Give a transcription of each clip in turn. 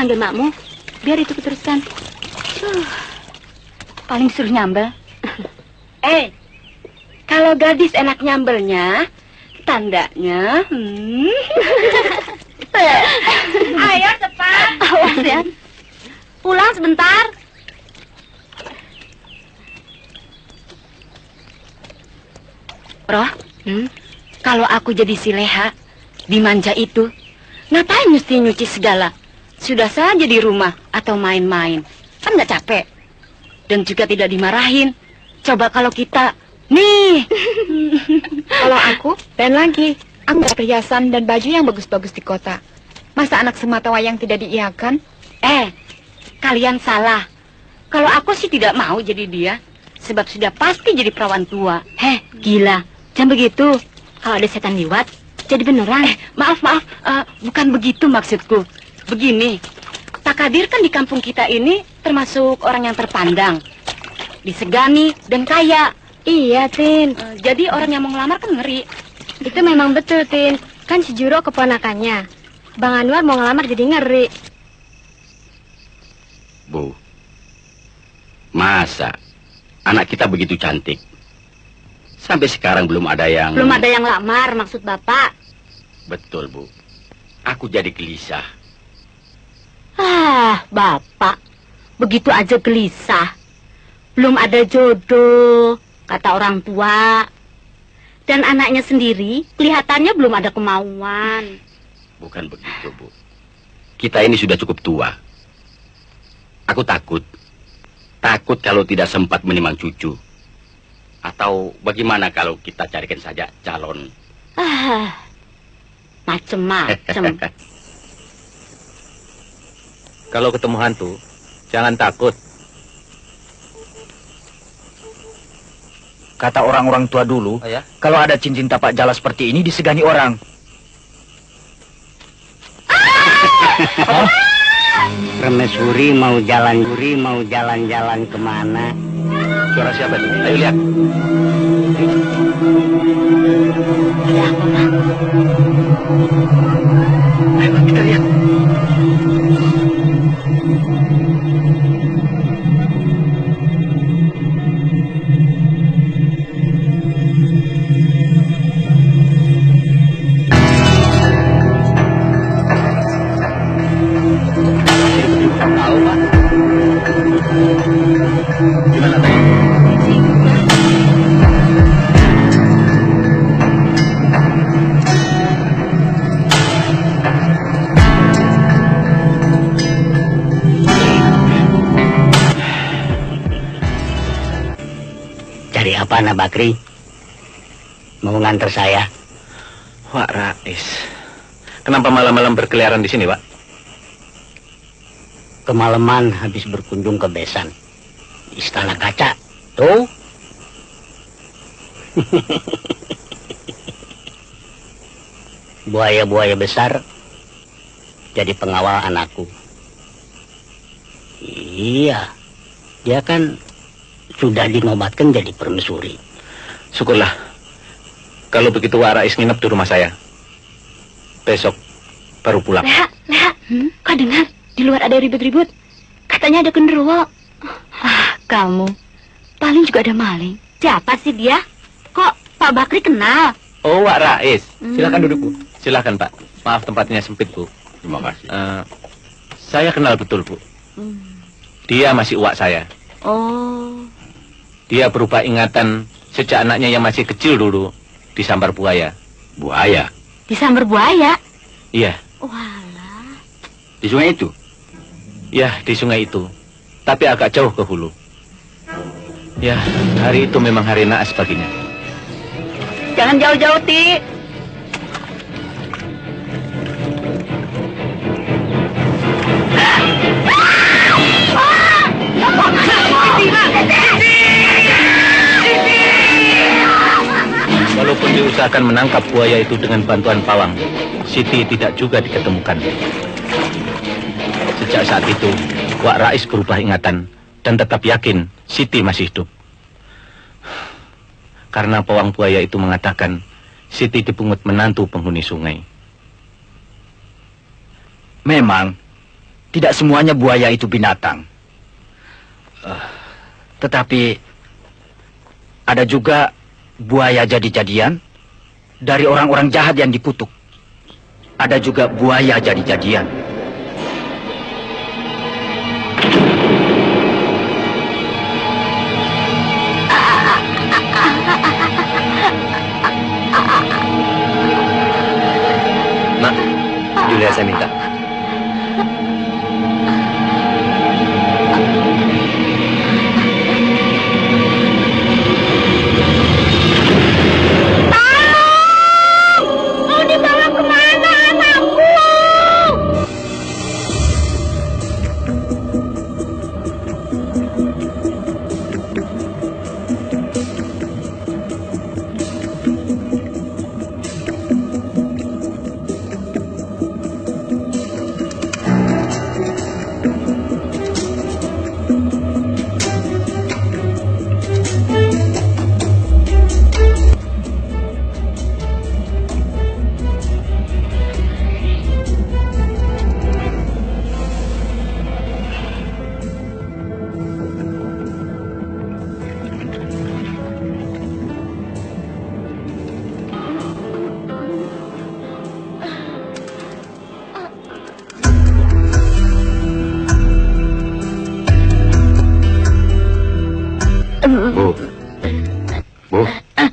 panggil makmu. Biar itu kuteruskan. Paling suruh nyambel. Kalau gadis enak nyambelnya, tandanya... Ayo cepat. Awas ya. Pulang sebentar. Roh, kalau aku jadi si Leha, dimanja itu, ngapain mesti nyuci segala? Sudah saja di rumah atau main-main. Kan nggak capek. Dan juga tidak dimarahin. Coba kalau kita... Nih! Kalau aku, dan lagi, aku ada perhiasan dan baju yang bagus-bagus di kota. Masa anak sematawayang tidak diiakan? Kalian salah. Kalau aku sih tidak mau jadi dia. Sebab sudah pasti jadi perawan tua. Gila. Jangan begitu. Kalau ada setan liwat, jadi beneran. Maaf. Bukan begitu maksudku. Begini, Pak Kadir kan di kampung kita ini termasuk orang yang terpandang. Disegani dan kaya. Iya, Tin. Jadi orang yang mau ngelamar kan ngeri. Itu memang betul, Tin. Kan si Juro keponakannya. Bang Anwar mau ngelamar jadi ngeri. Bu, masa anak kita begitu cantik? Sampai sekarang belum ada yang... Belum ada yang lamar, maksud Bapak. Betul, Bu. Aku jadi gelisah. Bapak. Begitu aja gelisah. Belum ada jodoh, kata orang tua. Dan anaknya sendiri kelihatannya belum ada kemauan. Bukan begitu, Bu. Kita ini sudah cukup tua. Aku takut. Takut kalau tidak sempat menimang cucu. Atau bagaimana kalau kita carikan saja calon? Macem-macem. Kalau ketemu hantu, jangan takut. Kata orang-orang tua dulu, kalau ada cincin tapak jala seperti ini disegani orang. Permaisuri mau jalan-jalan kemana? Suara siapa itu? Ayo lihat. Ayo kita lihat. Gimana tadi? Cari apa, Nak Bakri? Mau nganter saya? Wak Rais, kenapa malam-malam berkeliaran di sini, Pak? Kemalaman habis berkunjung ke Besan. Istana Kaca. Tuh. Buaya-buaya besar jadi pengawal anakku. Iya. Dia kan sudah dinobatkan jadi permaisuri. Syukurlah. Kalau begitu Wak Rais nginep di rumah saya. Besok baru pulang. Leha, kau dengar? Di luar ada ribut-ribut. Katanya ada genderuwo. Kamu. Paling juga ada maling. Siapa sih dia? Kok Pak Bakri kenal? Oh, Wak Rais. Silakan duduk, Bu. Silakan, Pak. Maaf tempatnya sempit, Bu. Terima kasih. Saya kenal betul, Bu. Dia masih uak saya. Oh. Dia berubah ingatan sejak anaknya yang masih kecil dulu disambar buaya. Buaya? Disambar buaya? Iya. Walah. Di sungai itu? Ya, di sungai itu. Tapi agak jauh ke hulu. Ya, hari itu memang hari naas baginya. Jangan jauh-jauh, Ti. Walaupun diusahakan menangkap buaya itu dengan bantuan pawang, Siti tidak juga diketemukan. Sejak saat itu, Wak Rais berubah ingatan dan tetap yakin Siti masih hidup. Karena pawang buaya itu mengatakan Siti dipungut menantu penghuni sungai. Memang, tidak semuanya buaya itu binatang. Tetapi ada juga buaya jadi-jadian dari orang-orang jahat yang dikutuk. Ada juga buaya jadi-jadian. Mak, Julia saya minta.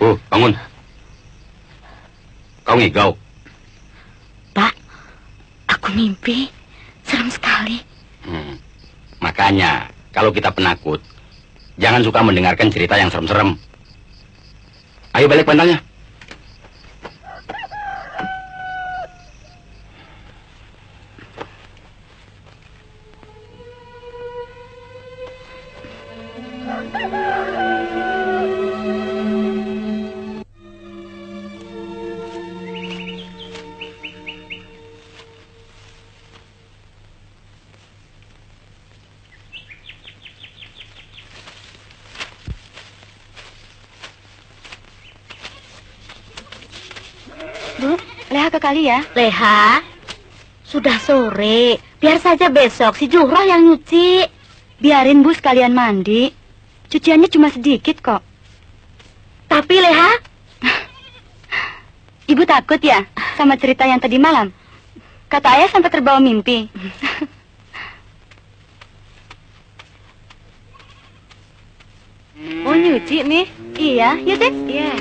Bu, bangun. Kau ngigau. Pak, aku mimpi. Serem sekali. Makanya, kalau kita penakut, jangan suka mendengarkan cerita yang serem-serem. Ayo balik bantalnya. Bu, Leha ke kali ya? Leha, sudah sore. Biar saja besok si Juhroh yang nyuci. Biarin Bu sekalian mandi. Cuciannya cuma sedikit kok. Tapi Leha, Ibu takut ya sama cerita yang tadi malam? Kata ayah sampai terbawa mimpi. mau nyuci nih. Iya, ya deh. Iya.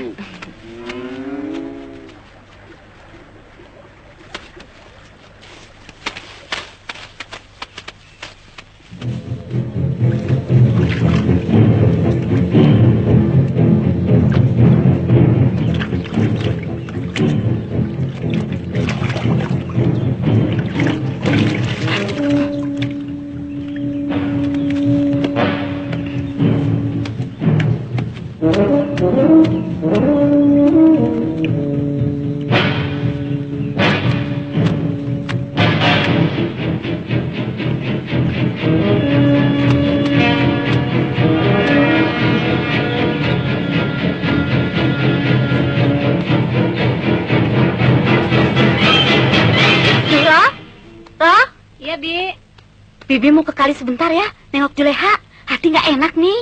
Bibi mau ke kali sebentar ya, nengok Juleha. Hati nggak enak nih.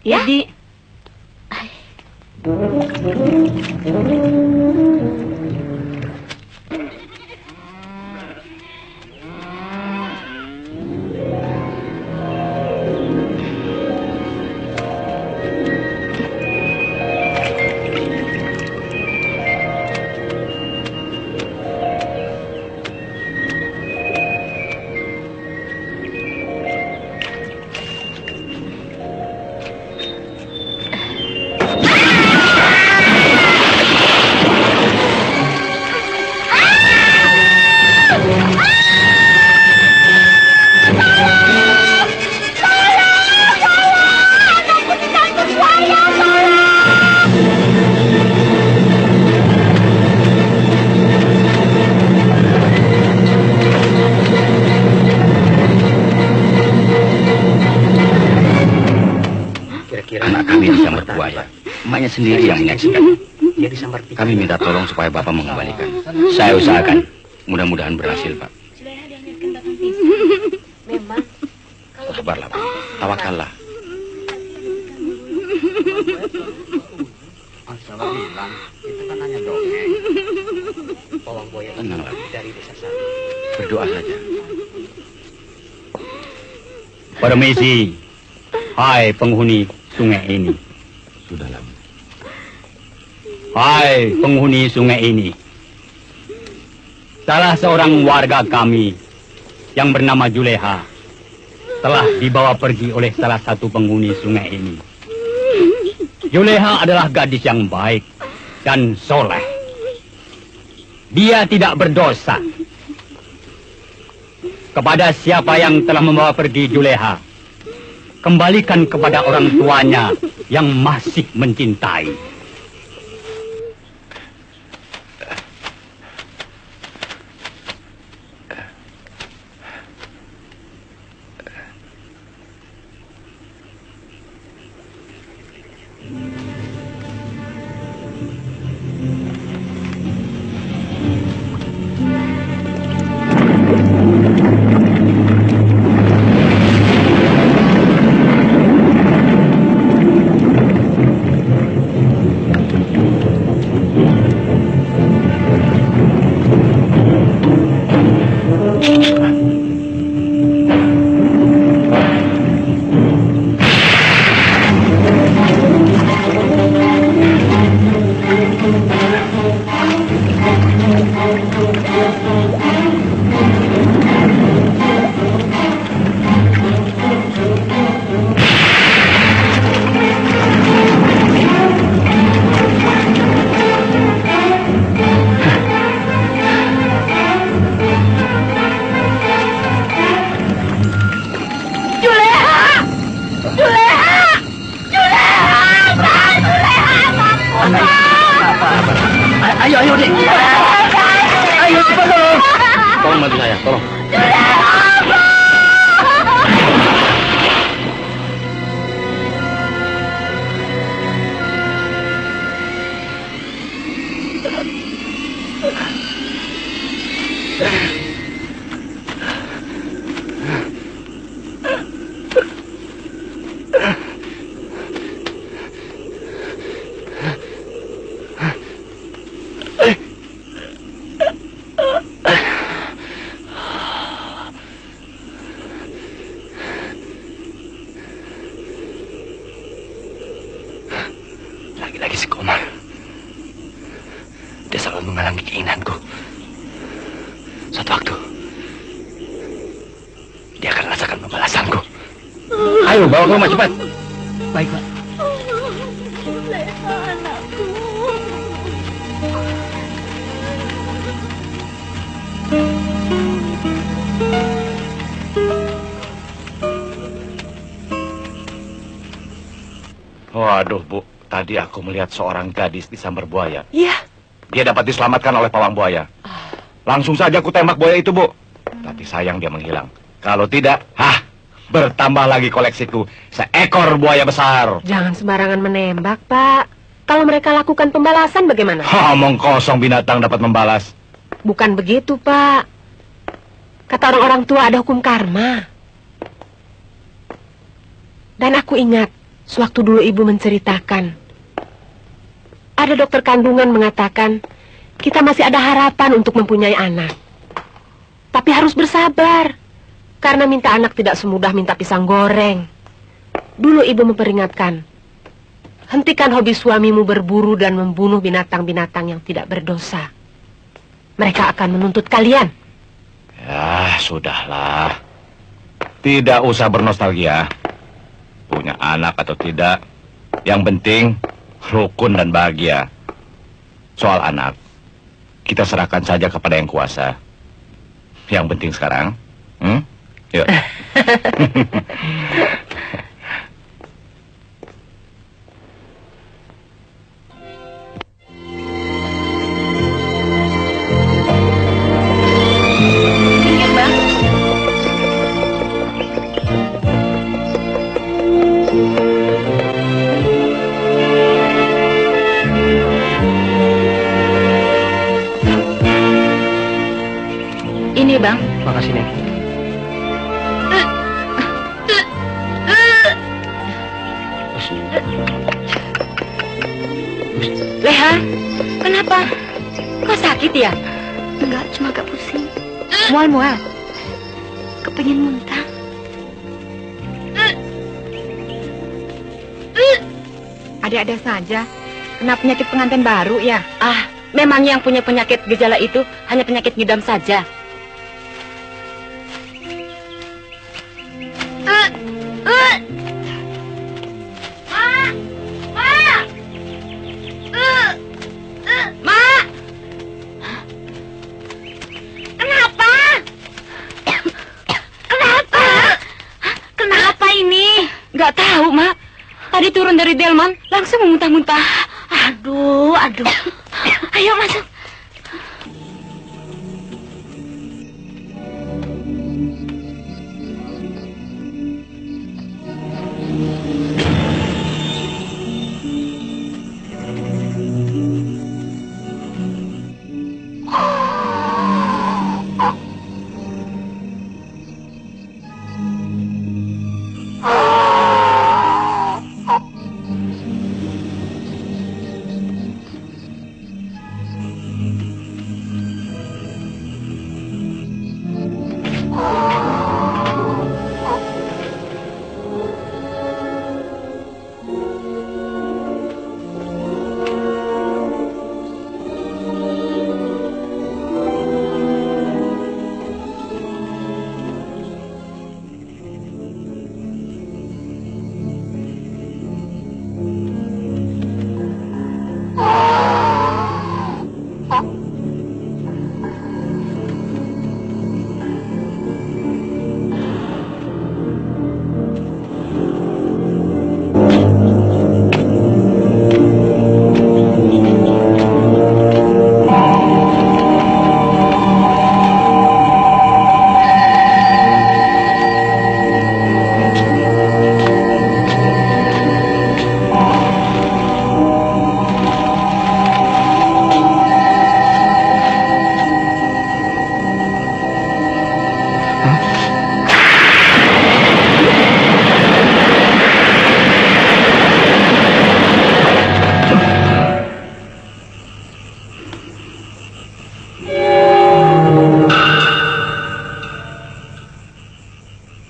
Ya, Di. Anak kami disambar buaya. Emaknya sendiri yang menyaksikan. Kami minta tolong supaya Bapak mengembalikan. Saya usahakan. Mudah-mudahan berhasil, Pak. Sabarlah, Bu. Tawakallah. Salah bilang, itu kan hanya dongeng. Pawang buaya Tenanglah, Bu. dari desa sana. Berdoa saja. Permisi, hai penghuni sungai ini. Sudahlah, Bu. Hai penghuni sungai ini. Salah seorang warga kami yang bernama Juleha telah dibawa pergi oleh salah satu penghuni sungai ini. Juleha adalah gadis yang baik dan soleh. Dia tidak berdosa. Kepada siapa yang telah membawa pergi Juleha, kembalikan kepada orang tuanya yang masih mencintai. Ayo, Dik. Ayo, cepat dong. Tolong bantu saya, tolong. Lagi-lagi si Komar. Dia selalu menghalangi keinginanku. Suatu waktu, dia akan rasakan pembalasanku. Ayo, bawa ke rumah cepat. Baik, Pak. Waduh, Bu. Tadi aku melihat seorang gadis disambar buaya. Iya. Dia dapat diselamatkan oleh pawang buaya. Langsung saja aku tembak buaya itu, Bu. Tapi sayang dia menghilang. Kalau tidak, bertambah lagi koleksiku. Seekor buaya besar. Jangan sembarangan menembak, Pak. Kalau mereka lakukan pembalasan bagaimana? Omong kosong binatang dapat membalas. Bukan begitu, Pak. Kata orang-orang tua ada hukum karma. Dan aku ingat, sewaktu dulu ibu menceritakan, ada dokter kandungan mengatakan, kita masih ada harapan untuk mempunyai anak. Tapi harus bersabar, karena minta anak tidak semudah minta pisang goreng. Dulu ibu memperingatkan, hentikan hobi suamimu berburu dan membunuh binatang-binatang yang tidak berdosa. Mereka akan menuntut kalian. Ya, sudahlah. Tidak usah bernostalgia. Punya anak atau tidak, yang penting rukun dan bahagia. Soal anak, kita serahkan saja kepada yang kuasa. Yang penting sekarang, yuk. Ini, Bang. Makasih, Nek. Leha, kenapa? Kau sakit ya? Enggak, cuma agak pusing. Mual-mual. Kepengen muntah. Ada-ada saja. Kena penyakit pengantin baru ya? Ah, memang yang punya penyakit gejala itu hanya penyakit ngidam saja. Kenapa ini? Nggak tahu, Mak. Tadi turun dari delman, langsung memuntah-muntah. Aduh. Ayo masuk.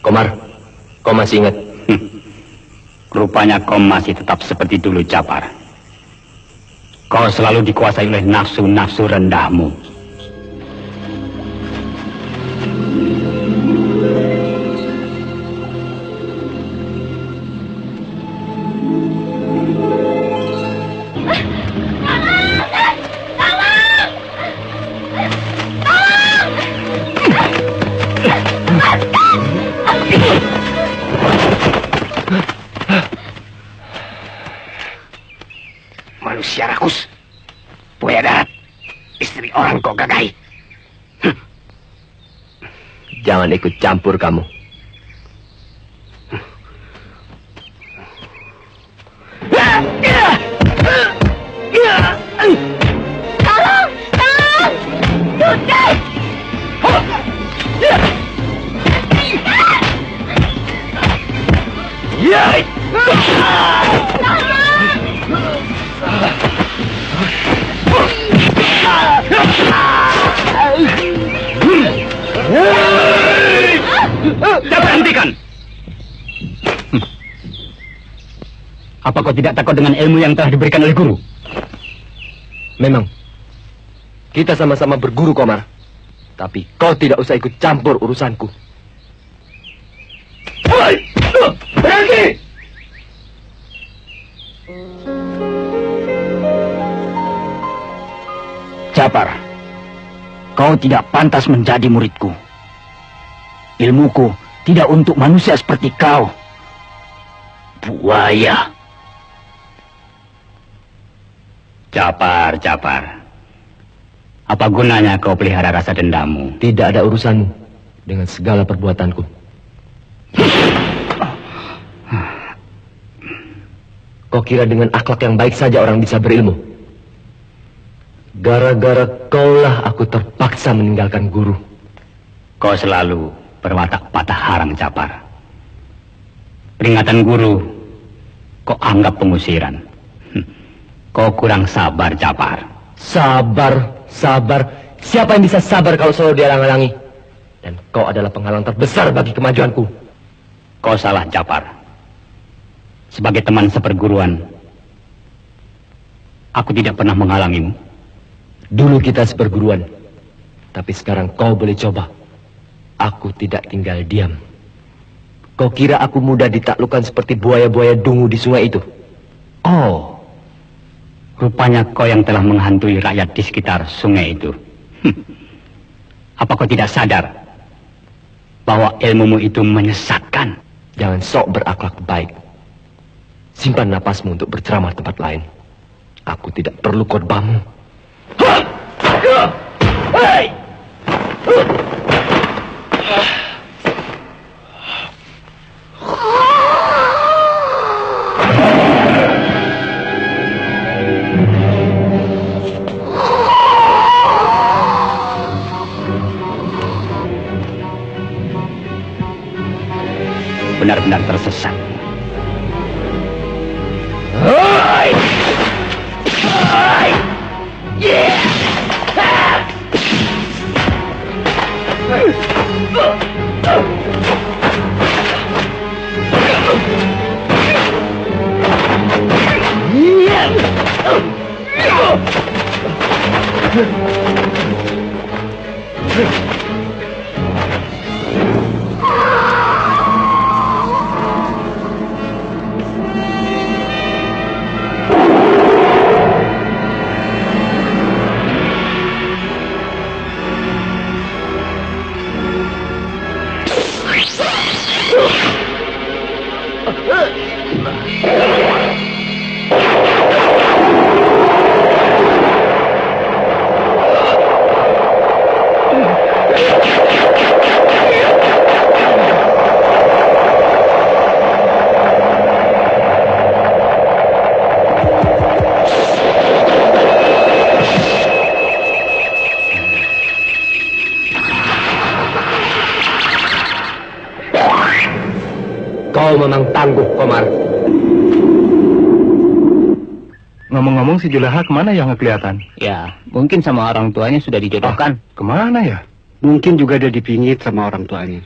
Komar, kau masih ingat? Rupanya kau masih tetap seperti dulu, Japar. Kau selalu dikuasai oleh nafsu-nafsu rendahmu. Manusia rakus, buaya darat, istri orang kau gagahi. Jangan ikut campur kamu. Tolong! Tutup! Dapat hentikan! Apa kau tidak takut dengan ilmu yang telah diberikan oleh guru? Memang, kita sama-sama berguru, Komar. Tapi kau tidak usah ikut campur urusanku. Berhenti! Japar, kau tidak pantas menjadi muridku. Ilmuku tidak untuk manusia seperti kau. Buaya. Japar. Apa gunanya kau pelihara rasa dendammu? Tidak ada urusanmu dengan segala perbuatanku. Kau kira dengan akhlak yang baik saja orang bisa berilmu? Gara-gara kaulah aku terpaksa meninggalkan guru. Kau selalu berwatak patah harang, Japar. Peringatan guru, kau anggap pengusiran. Kau kurang sabar, Japar. Sabar, sabar. Siapa yang bisa sabar kalau selalu dihalang-halangi? Dan kau adalah penghalang terbesar bagi kemajuanku. Kau salah, Japar. Sebagai teman seperguruan, aku tidak pernah menghalangimu. Dulu kita seperguruan, tapi sekarang kau boleh coba. Aku tidak tinggal diam. Kau kira aku mudah ditaklukkan seperti buaya-buaya dungu di sungai itu? Oh, rupanya kau yang telah menghantui rakyat di sekitar sungai itu. Apa kau tidak sadar bahwa ilmumu itu menyesatkan? Jangan sok berakhlak baik. Simpan napasmu untuk berceramah tempat lain. Aku tidak perlu khotbahmu. Benar-benar tersesat. Kau memang tangguh, Komar. Ngomong-ngomong si Juleha kemana ya nggak kelihatan? Ya, mungkin sama orang tuanya sudah dijodohkan. Kemana ya? Mungkin juga dia dipingit sama orang tuanya.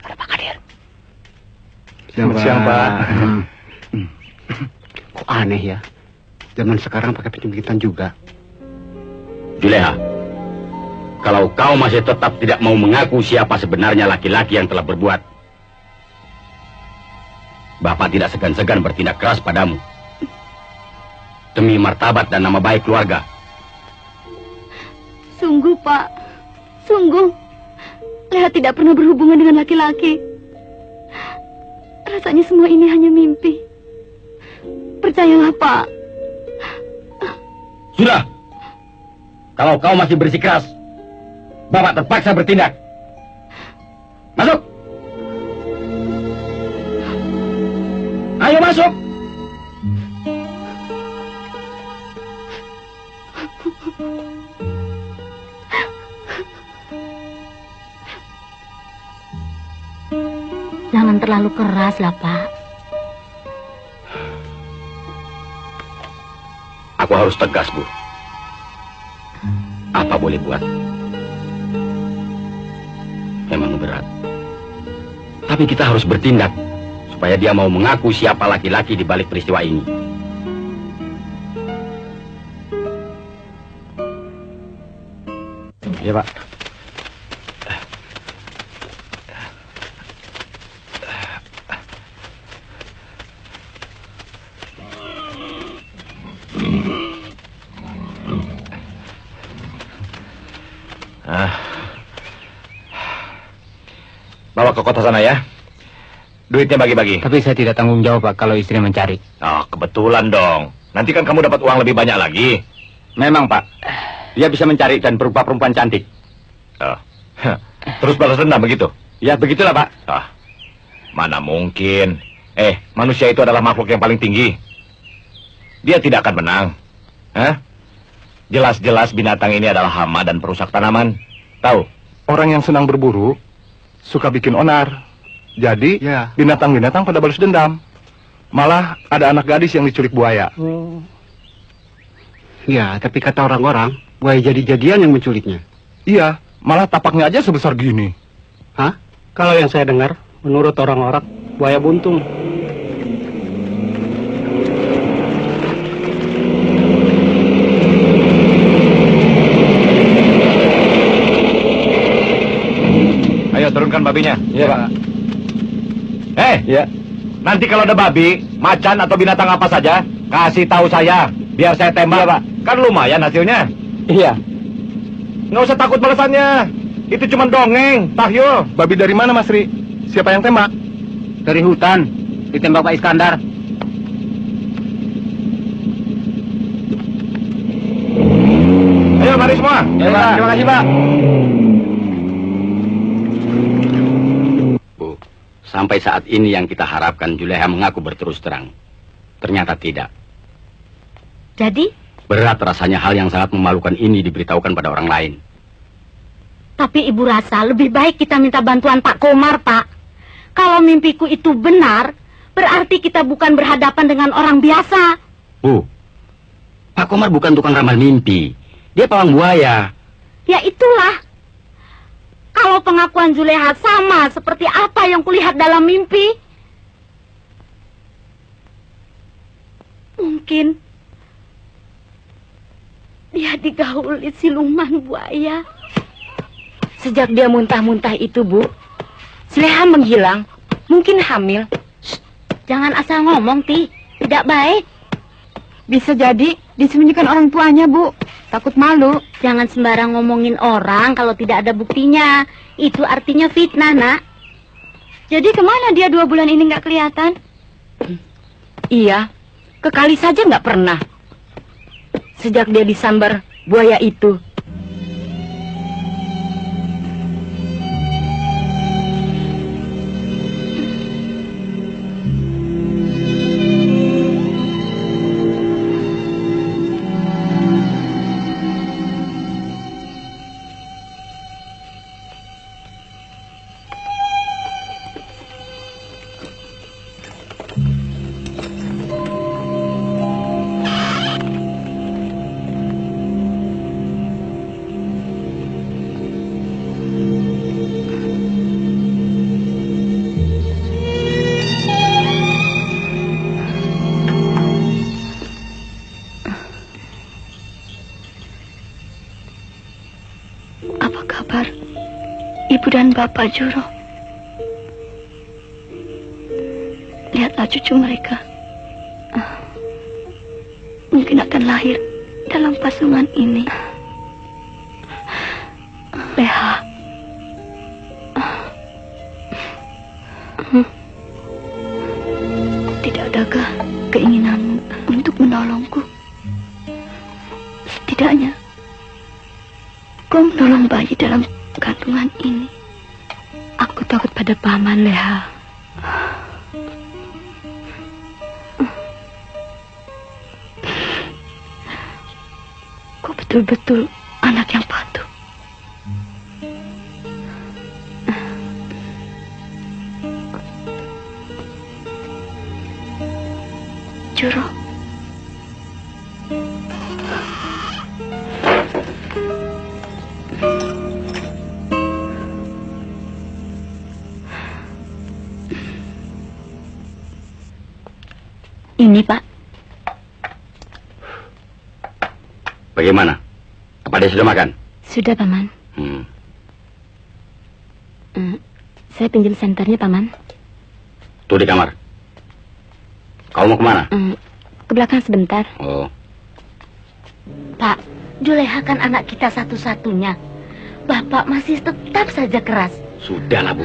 Ada Pak Kadir. Selamat siang, Pak. Kok aneh ya? Zaman sekarang pakai pinjam-pinjaman juga. Juleha, kalau kau masih tetap tidak mau mengaku siapa sebenarnya laki-laki yang telah berbuat, Bapak tidak segan-segan bertindak keras padamu. Demi martabat dan nama baik keluarga. Sungguh, Pak. Sungguh. Leha tidak pernah berhubungan dengan laki-laki. Rasanya semua ini hanya mimpi. Percayalah, Pak. Sudah. Kalau kau masih bersikeras, Bapak terpaksa bertindak. Masuk. Ayo masuk. Jangan terlalu keras lah, Pak. Aku harus tegas, Bu. Apa boleh buat? Memang berat. Tapi kita harus bertindak supaya dia mau mengaku siapa laki-laki di balik peristiwa ini. Iya, Pak. Bawa ke kota sana ya. Duitnya bagi-bagi. Tapi saya tidak tanggung jawab, Pak, kalau istri mencari. Oh, kebetulan dong. Nanti kan kamu dapat uang lebih banyak lagi. Memang, Pak. Dia bisa mencari dan berupa perempuan cantik. Oh. Terus balas dendam begitu? Ya, begitulah, Pak. Ah, mana mungkin. Manusia itu adalah makhluk yang paling tinggi. Dia tidak akan menang. Hah? Jelas-jelas binatang ini adalah hama dan perusak tanaman. Tahu? Orang yang senang berburu suka bikin onar. Jadi, Ya. binatang-binatang pada balas dendam. Malah ada anak gadis yang diculik buaya. Ya, tapi kata orang-orang, buaya jadi-jadian yang menculiknya. Iya, malah tapaknya aja sebesar gini. Hah? Kalau yang saya dengar, menurut orang-orang, buaya buntung. Ayo turunkan babinya. Iya, Pak. Ya. Nanti kalau ada babi, macan atau binatang apa saja, kasih tahu saya, biar saya tembak. Pak. Kan lumayan hasilnya. Iya. Nggak usah takut balasannya. Itu cuma dongeng, tahyul. Babi dari mana, Mas Ri? Siapa yang tembak? Dari hutan, ditembak Pak Iskandar. Ayo mari semua. Ya, Pak. Terima kasih, Pak. Bu, sampai saat ini yang kita harapkan Juleha mengaku berterus terang. Ternyata tidak. Jadi, Berat rasanya hal yang sangat memalukan ini diberitahukan pada orang lain. tapi ibu rasa lebih baik kita minta bantuan Pak Komar, Pak. Kalau mimpiku itu benar, berarti kita bukan berhadapan dengan orang biasa. Bu, Pak Komar bukan tukang ramal mimpi. Dia pawang buaya. Ya itulah. Kalau pengakuan Juleha sama seperti apa yang kulihat dalam mimpi, mungkin dia digauli siluman buaya. Sejak dia muntah-muntah itu, Bu, Juleha menghilang. Mungkin hamil. Shh, jangan asal ngomong, Ti. Tidak baik. Bisa jadi disembunyikan orang tuanya, Bu. Takut malu. Jangan sembarang ngomongin orang kalau tidak ada buktinya. Itu artinya fitnah, Nak. Jadi kemana dia 2 bulan ini nggak kelihatan? Iya, ke kali saja nggak pernah. Sejak dia disambar buaya itu. Apa kabar Ibu dan Bapak Juro? Lihatlah cucu mereka. Mungkin akan lahir dalam pasungan ini. Leha. Tidak adakah keinginanmu untuk menolongku? Setidaknya kau menolong bayi dalam kandungan ini. Aku takut pada paman, Leha. Kau betul-betul anak yang patuh. Juro. Ini, Pak. Bagaimana? Apa dia sudah makan? Sudah, Paman. Saya pinjam senternya, Paman. Tuh di kamar. Kau mau kemana? Ke belakang sebentar. Oh, Pak, Juleha kan anak kita satu-satunya. Bapak masih tetap saja keras. sudahlah, Bu.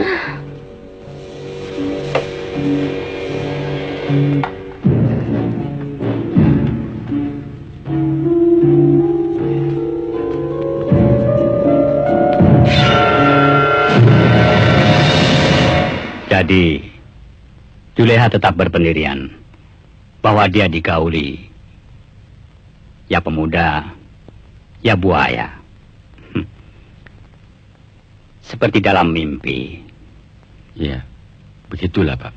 Jadi, Juleha tetap berpendirian bahwa dia digauli. Ya pemuda, ya buaya. Seperti dalam mimpi. Iya, begitulah, Pak.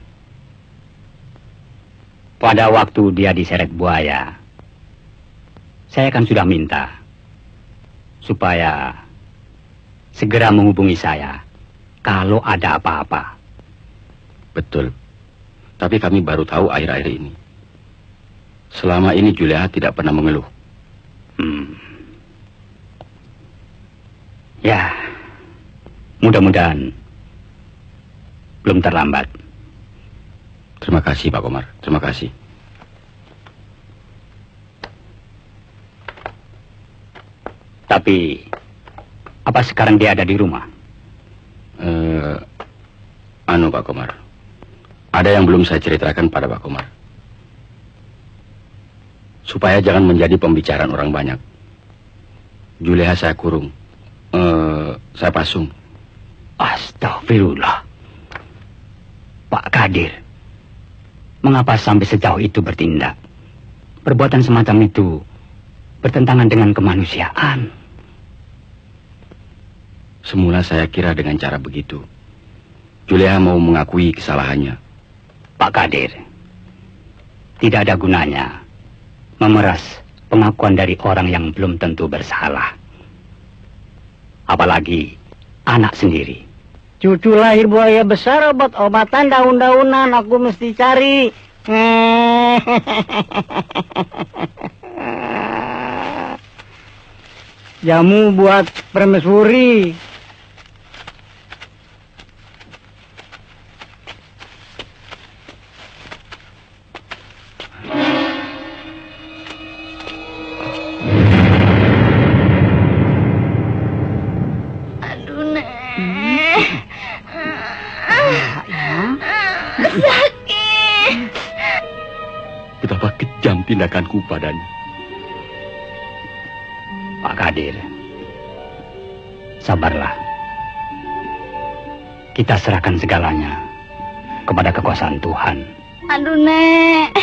Pada waktu dia diseret buaya, saya kan sudah minta supaya segera menghubungi saya kalau ada apa-apa. Betul. Tapi kami baru tahu akhir-akhir ini. Selama ini Julia tidak pernah mengeluh. Ya, mudah-mudahan belum terlambat. Terima kasih Pak Komar, terima kasih. Tapi, apa sekarang dia ada di rumah? Pak Komar, ada yang belum saya ceritakan pada Pak Komar. Supaya jangan menjadi pembicaraan orang banyak. Juleha saya kurung. Saya pasung. Astagfirullah. Pak Kadir, mengapa sampai sejauh itu bertindak? Perbuatan semacam itu bertentangan dengan kemanusiaan. Semula saya kira dengan cara begitu Juleha mau mengakui kesalahannya. Pak Kadir, tidak ada gunanya memeras pengakuan dari orang yang belum tentu bersalah. Apalagi anak sendiri. Cucu lahir buaya besar, obat-obatan daun-daunan aku mesti cari. Jamu buat permaisuri. Betapa kejam tindakanku padanya. Pak Kadir, sabarlah. Kita serahkan segalanya kepada kekuasaan Tuhan. Aduh, Nek.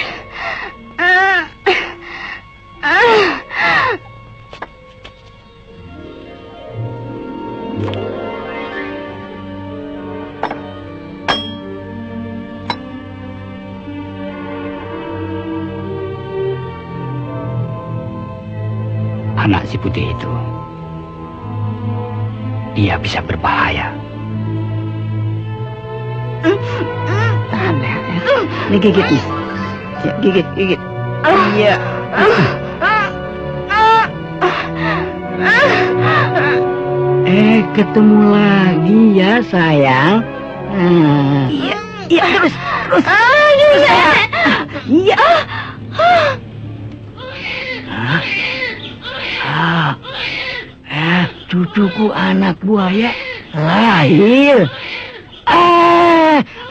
Anak si putih itu, dia bisa berbahaya. Tahan ya. Ini gigit nih. Ya, gigit. Iya. Ketemu lagi ya sayang. Iya terus. Iya. Cucuku anak buaya lahir.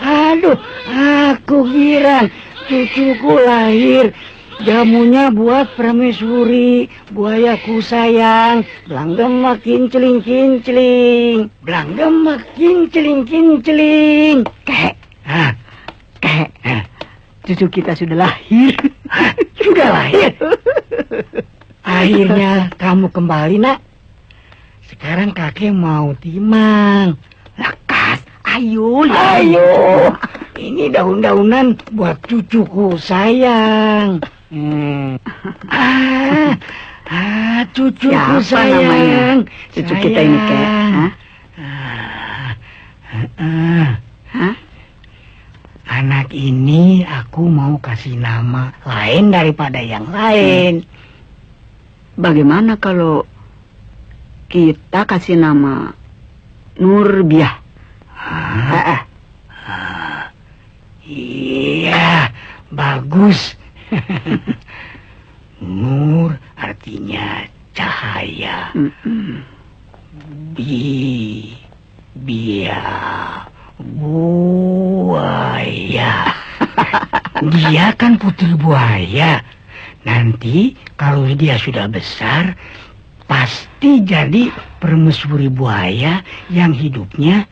Aduh, aku kira cucuku lahir. Jamunya buat permaisuri, buayaku sayang. Belanggam makin celing-celing. Belanggam makin celing-celing. Kek. Cucu kita sudah lahir. Sudah lahir. Akhirnya kamu kembali, Nak. Sekarang kakek mau timang. Lekas, ayo. Ini daun-daunan buat cucuku sayang. Cucuku siapa sayang. Namanya? Cucu sayang. Kita ini Kek. Anak ini aku mau kasih nama lain daripada yang lain. Bagaimana kalau kita kasih nama Nurbiah? Iya, bagus. Nur artinya cahaya. Buaya. Dia kan putri buaya. Nanti kalau dia sudah besar, pasti jadi permaisuri buaya yang hidupnya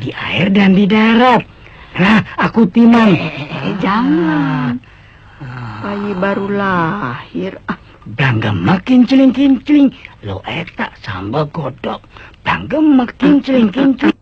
di air dan di darat. Nah, aku timang. Jangan. Bayi baru lahir. Belanggam makin celing-celing. Lo eta sambal godok. Belanggam makin celing-celing.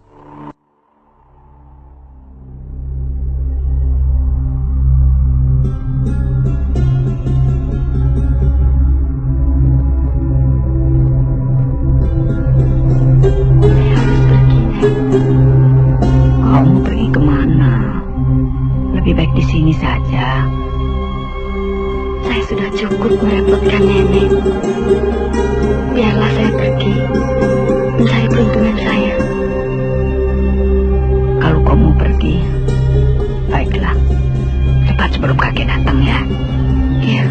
sini saja. Saya sudah cukup merepotkan nenek. Biarlah saya pergi mencari peruntungan saya. Kalau kau mau pergi, baiklah. Cepat sebelum kakek datang ya. Iya.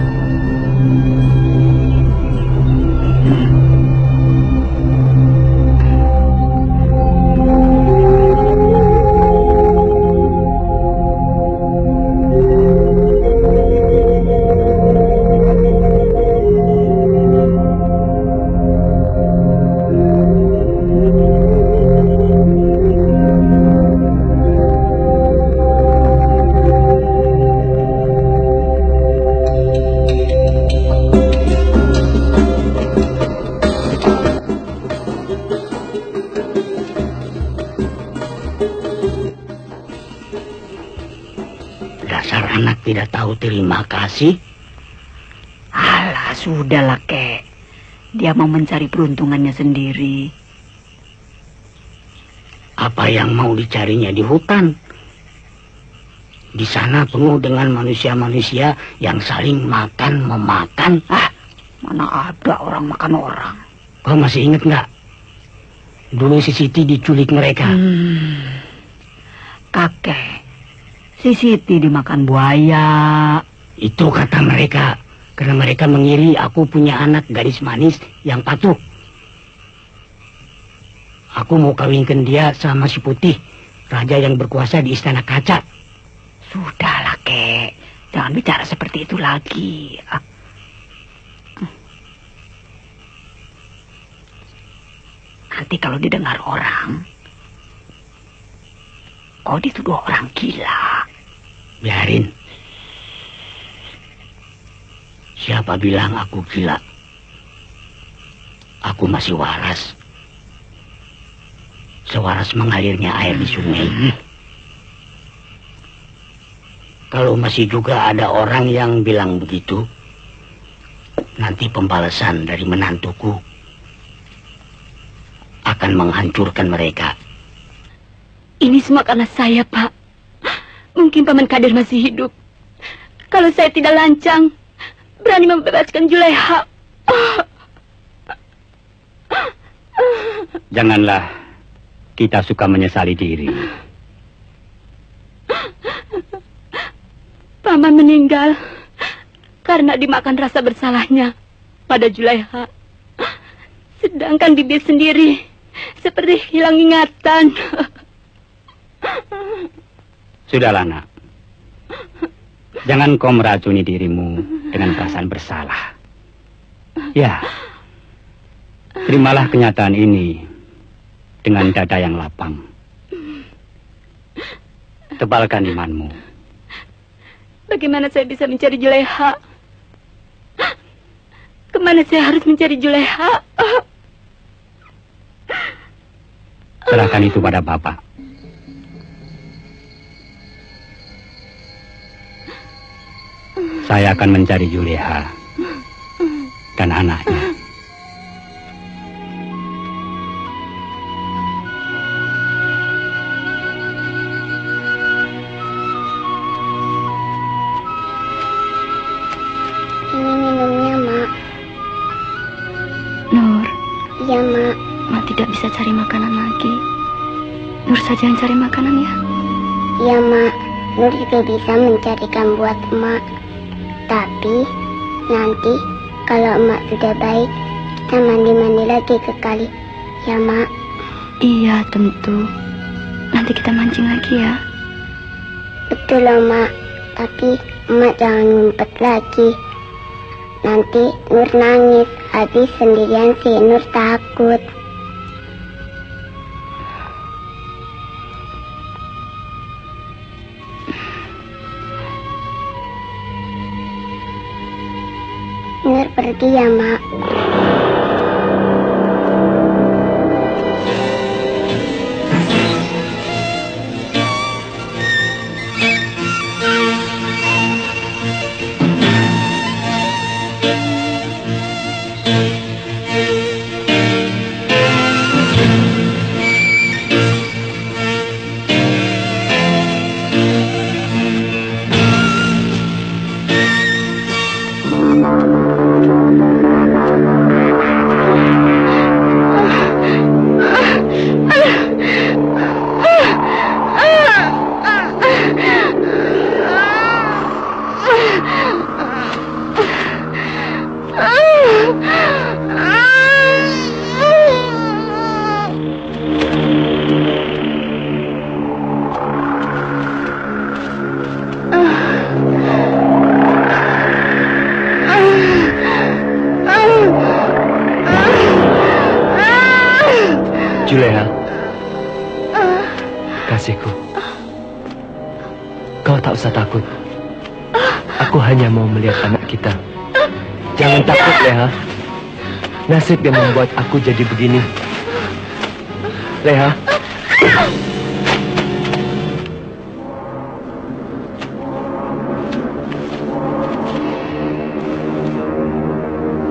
Dasar anak tidak tahu terima kasih. Alah, sudahlah, kek. Dia mau mencari peruntungannya sendiri. Apa yang mau dicarinya di hutan? Di sana penuh dengan manusia-manusia yang saling makan-memakan. Mana ada orang makan orang. Kau masih ingat nggak? Dulu si Siti diculik mereka. Kakek, si Siti dimakan buaya. Itu kata mereka. Karena mereka mengiri aku punya anak gadis manis yang patuh. Aku mau kawinkan dia sama si Putih, raja yang berkuasa di istana kaca. Sudahlah, kek. Jangan bicara seperti itu lagi. Nanti kalau didengar orang, kau dituduh orang gila. Biarin. Siapa bilang aku gila? Aku masih waras. Sewaras mengalirnya air di sungai. Kalau masih juga ada orang yang bilang begitu, nanti pembalasan dari menantuku akan menghancurkan mereka. Ini semua karena saya, Pak. Mungkin Paman Kadir masih hidup. Kalau saya tidak lancang, berani membebaskan Juleha. Janganlah kita suka menyesali diri. Paman meninggal karena dimakan rasa bersalahnya pada Juleha. Sedangkan Bibi sendiri seperti hilang ingatan. Sudahlah, nak. Jangan kau meracuni dirimu dengan perasaan bersalah. Ya, terimalah kenyataan ini dengan dada yang lapang. Tebalkan imanmu. Bagaimana saya bisa mencari Juleha? Kemana saya harus mencari Juleha? Serahkan itu pada Bapak. Saya akan mencari Juleha dan anaknya. Ini minumnya, Mak. Nur. Iya, Mak. Mak tidak bisa cari makanan lagi. Nur saja yang cari makanan ya. Iya, Mak. Nur juga bisa mencarikan buat Emak. Tapi nanti kalau Emak sudah baik, kita mandi-mandi lagi ke kali. Ya, Mak. Iya, tentu. Nanti kita mancing lagi ya. Betul loh, Mak. Tapi Emak jangan ngumpet lagi. Nanti Nur nangis. Habis sendirian sih Nur takut. Nur pergi ya, Mak. Juleha, kasihku, kau tak usah takut. Aku hanya mau melihat anak kita. Jangan takut, Leha. Nasib yang membuat aku jadi begini. Leha.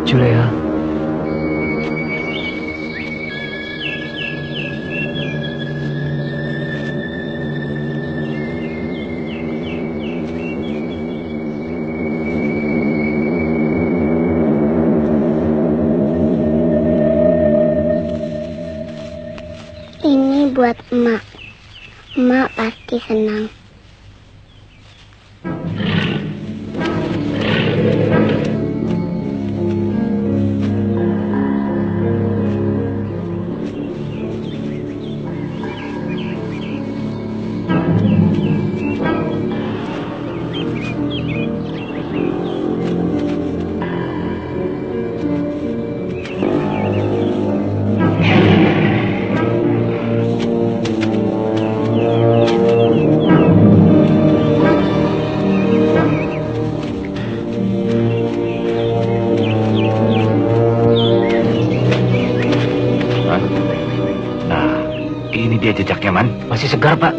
Juleha. Ini buat emak. Emak pasti senang. Ini dia jejaknya, Man. Masih segar, Pak.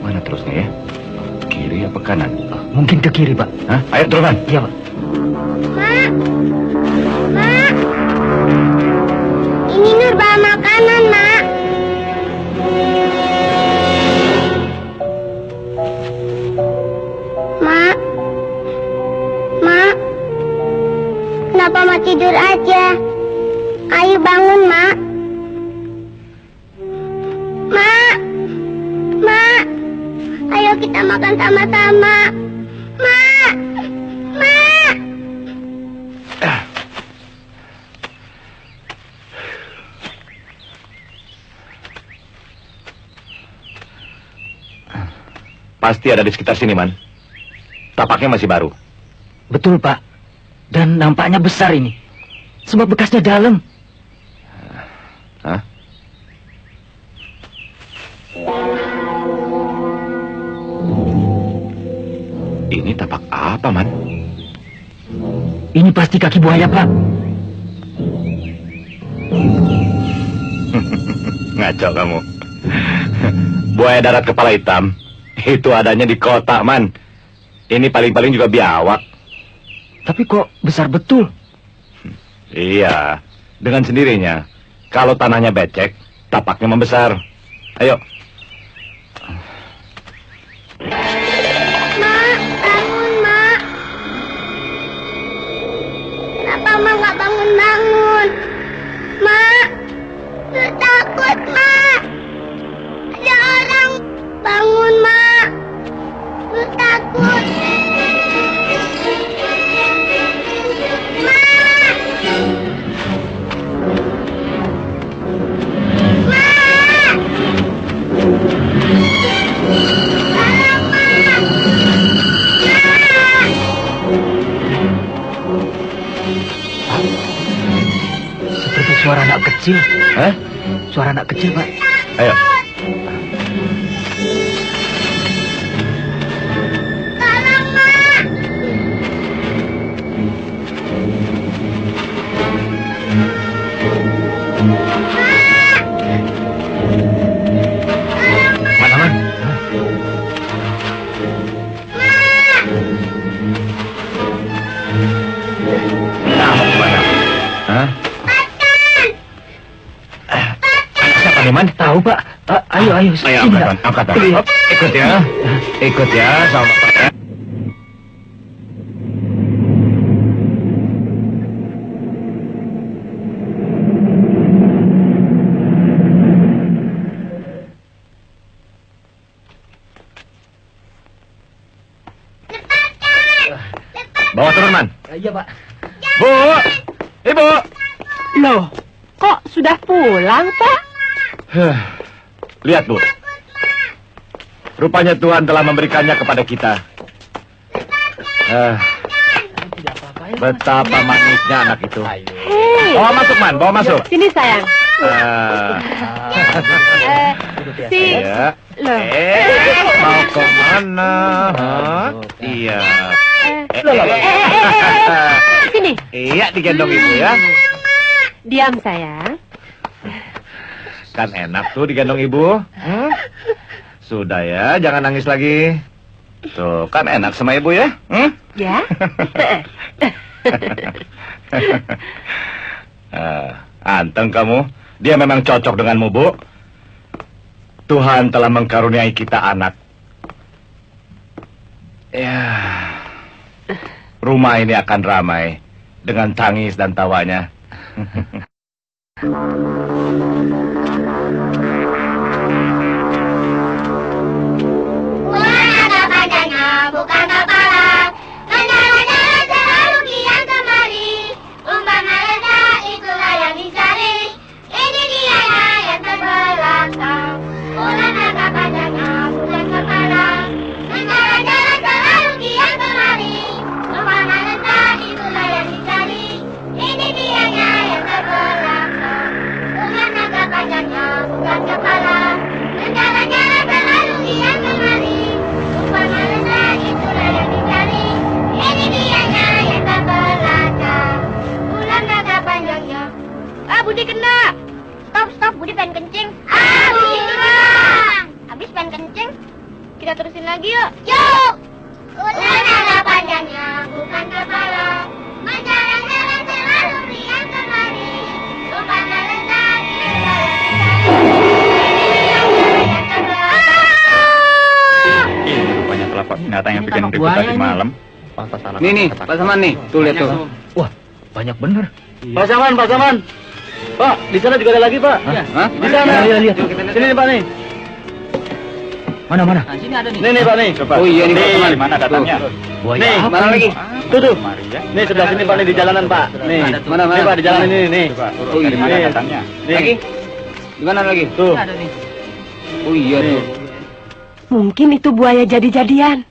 Mana terusnya ya? Kiri apa kanan? Mungkin ke kiri, Pak. Hah? Ayo terus, Man. Iya, Pak. Mak! Mak! Ini Nur bawa makanan, Mak. Mak! Mak! Kenapa Mak tidur aja? Ayo bangun, Mak. Mak! Mak! Ayo kita makan sama-sama. Mak! Mak! Pasti ada di sekitar sini, Man. Tapaknya masih baru. Betul, Pak. Dan nampaknya besar ini. Sebab bekasnya dalam. Hah? Ini tapak apa, Man? Ini pasti kaki buaya, Pak. Ngaco kamu. Buaya darat kepala hitam itu adanya di kota, Man. Ini paling-paling juga biawak. Tapi kok besar betul? Iya, dengan sendirinya. Kalau tanahnya becek, tapaknya membesar. Ayo. Mak, bangun, Mak. Kenapa Mak nggak bangun-bangun? Mak, lu takut, Mak. Ada orang. Bangun, Mak. Lu takut. Mak. Mak. Tolong, Mak. Seperti suara anak kecil. Hah? Suara anak kecil, Pak. Ayo. Tolong, Mak. Mana, Man? Nah, mau kemana? Hah? Siapa nih, Man? Tahu, Pak. Ayo. Ayo, Sini, angkat, Pak. angkat. Iya. Hop, ikut ya. Ikut ya sama Bapak ya. Bawa turun, Man. Iya, Pak. Bu! Ibu! Loh, kok sudah pulang, Pak? Lihat, Bu. Rupanya Tuhan telah memberikannya kepada kita. Betapa manisnya anak itu. Bawa masuk, Man. Bawa masuk. Sini sayang. Iya. Loh. Mau ke mana? Hah? Iya. Sini. Iya, digendong ibu ya. Diam sayang. Kan enak tuh digendong ibu. Sudah ya, jangan nangis lagi. Tuh, kan enak sama ibu ya. Ya. Anteng kamu. Dia memang cocok denganmu, Bu. Tuhan telah mengkaruniai kita anak. Ya. Rumah ini akan ramai dengan tangis dan tawanya. Ada panjangnya bukan kepala, menjalan-jalan selalu kian kemari. Umpama ledak itulah yang dicari. Ini dianya yang terbelakang. Ular naga panjangnya bukan kepala, menjalan-jalan selalu kian kemari. Umpama ledak itulah yang dicari. Ini dianya yang terbelakang. Ular naga panjangnya bukan kepala, menjalan-jalan selalu kian kemari. Umpama ledak itulah yang dicari. Ini dianya yang terbelakang. Ular naga panjangnya. Budi kena. Stop, Budi pengen kencing. Budi kena. Habis pengen kencing. Kita terusin lagi yuk. Yuk. Ular naga panjangnya bukan kepala, menjalan-jalan selalu kian kemari. Umpama ledak itulah yang terbelakang. Ini rupanya telapak binatang yang bikin ribut tadi malam. Nih, Pak Saman nih. Tuh, lihat tuh. Wah, banyak bener. Pak Saman. Pak, di sana juga ada lagi, Pak. Hah? Di sana. Iya, lihat. Sini nih, Pak nih. Mana? Sini, Pak nih. Coba. Oh iya nih, Pak Nih, Saman. mana datangnya? Buaya Nih, apa mana ini? lagi? Tuh. Mari ya. Nih, sebelah sini, Pak nih di jalanan, Pak. Nih, mana? Nih, Pak di jalanan ini nih. Coba, Oh iya, dari mana nih. datangnya? Lagi? Di mana lagi? Tuh. Oh iya tuh. Mungkin itu buaya jadi-jadian.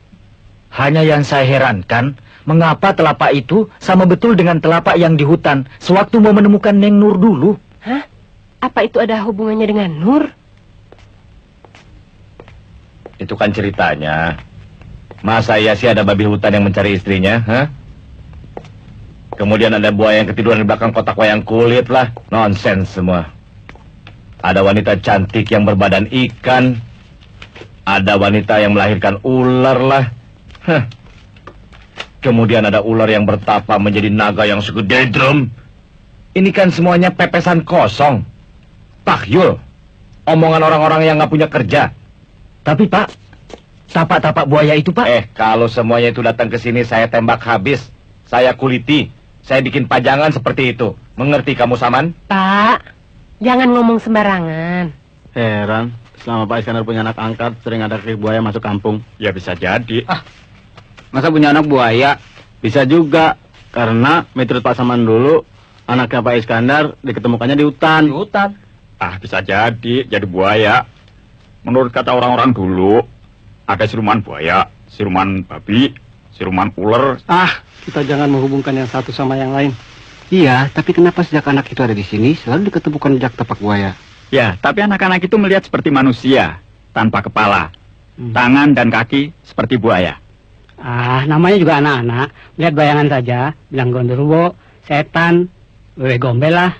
Hanya yang saya herankan, mengapa telapak itu sama betul dengan telapak yang di hutan sewaktu mau menemukan Neng Nur dulu? Hah? Apa itu ada hubungannya dengan Nur? Itu kan ceritanya. Masa iya sih ada babi hutan yang mencari istrinya, hah? Kemudian ada buaya yang ketiduran di belakang kotak wayang kulit lah. Nonsens semua. Ada wanita cantik yang berbadan ikan. Ada wanita yang melahirkan ular lah. Hah. Kemudian ada ular yang bertapa menjadi naga yang segede drum. Ini kan semuanya pepesan kosong. Takyul. Omongan orang-orang yang nggak punya kerja. Tapi Pak, tapak-tapak buaya itu Pak. Kalau semuanya itu datang ke sini saya tembak habis. Saya kuliti. Saya bikin pajangan seperti itu. Mengerti kamu, Saman? Pak, jangan ngomong sembarangan. Heran, selama Pak Iskandar punya anak angkat, sering ada kaki buaya masuk kampung. Ya bisa jadi. Masa punya anak buaya? Bisa juga, karena menurut Pak Saman dulu, anaknya Pak Iskandar diketemukannya di hutan. Di hutan? Bisa jadi buaya. Menurut kata orang-orang dulu, ada siluman buaya, siluman babi, siluman ular. Kita jangan menghubungkan yang satu sama yang lain. Iya, tapi kenapa sejak anak itu ada di sini, selalu diketemukan jejak tapak buaya? Ya, tapi anak-anak itu melihat seperti manusia, tanpa kepala. Tangan dan kaki seperti buaya. Namanya juga anak-anak. Lihat bayangan saja, bilang gondoruwo, setan, wewe gombel lah.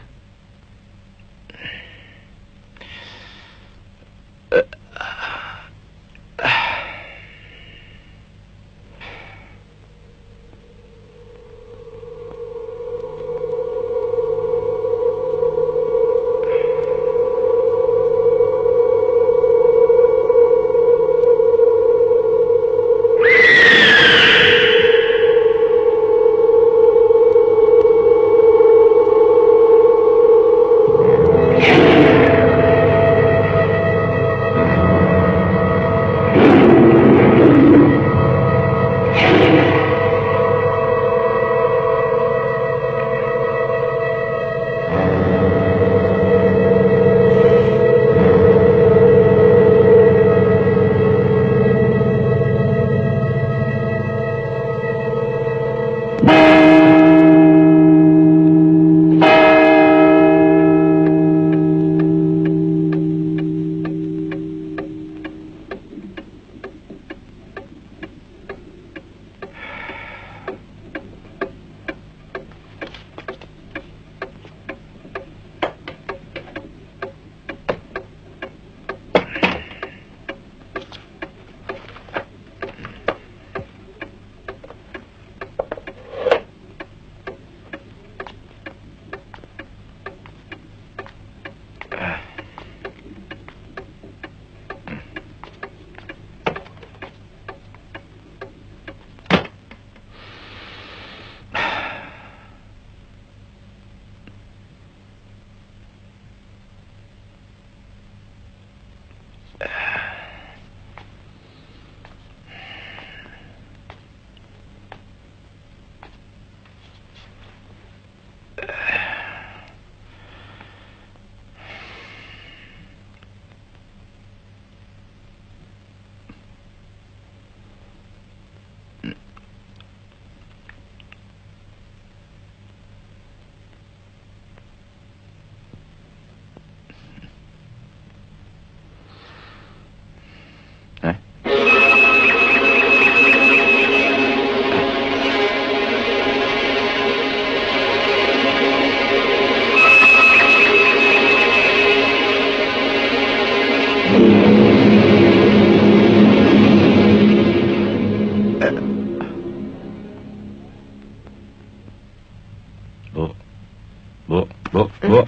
Bu, Bu.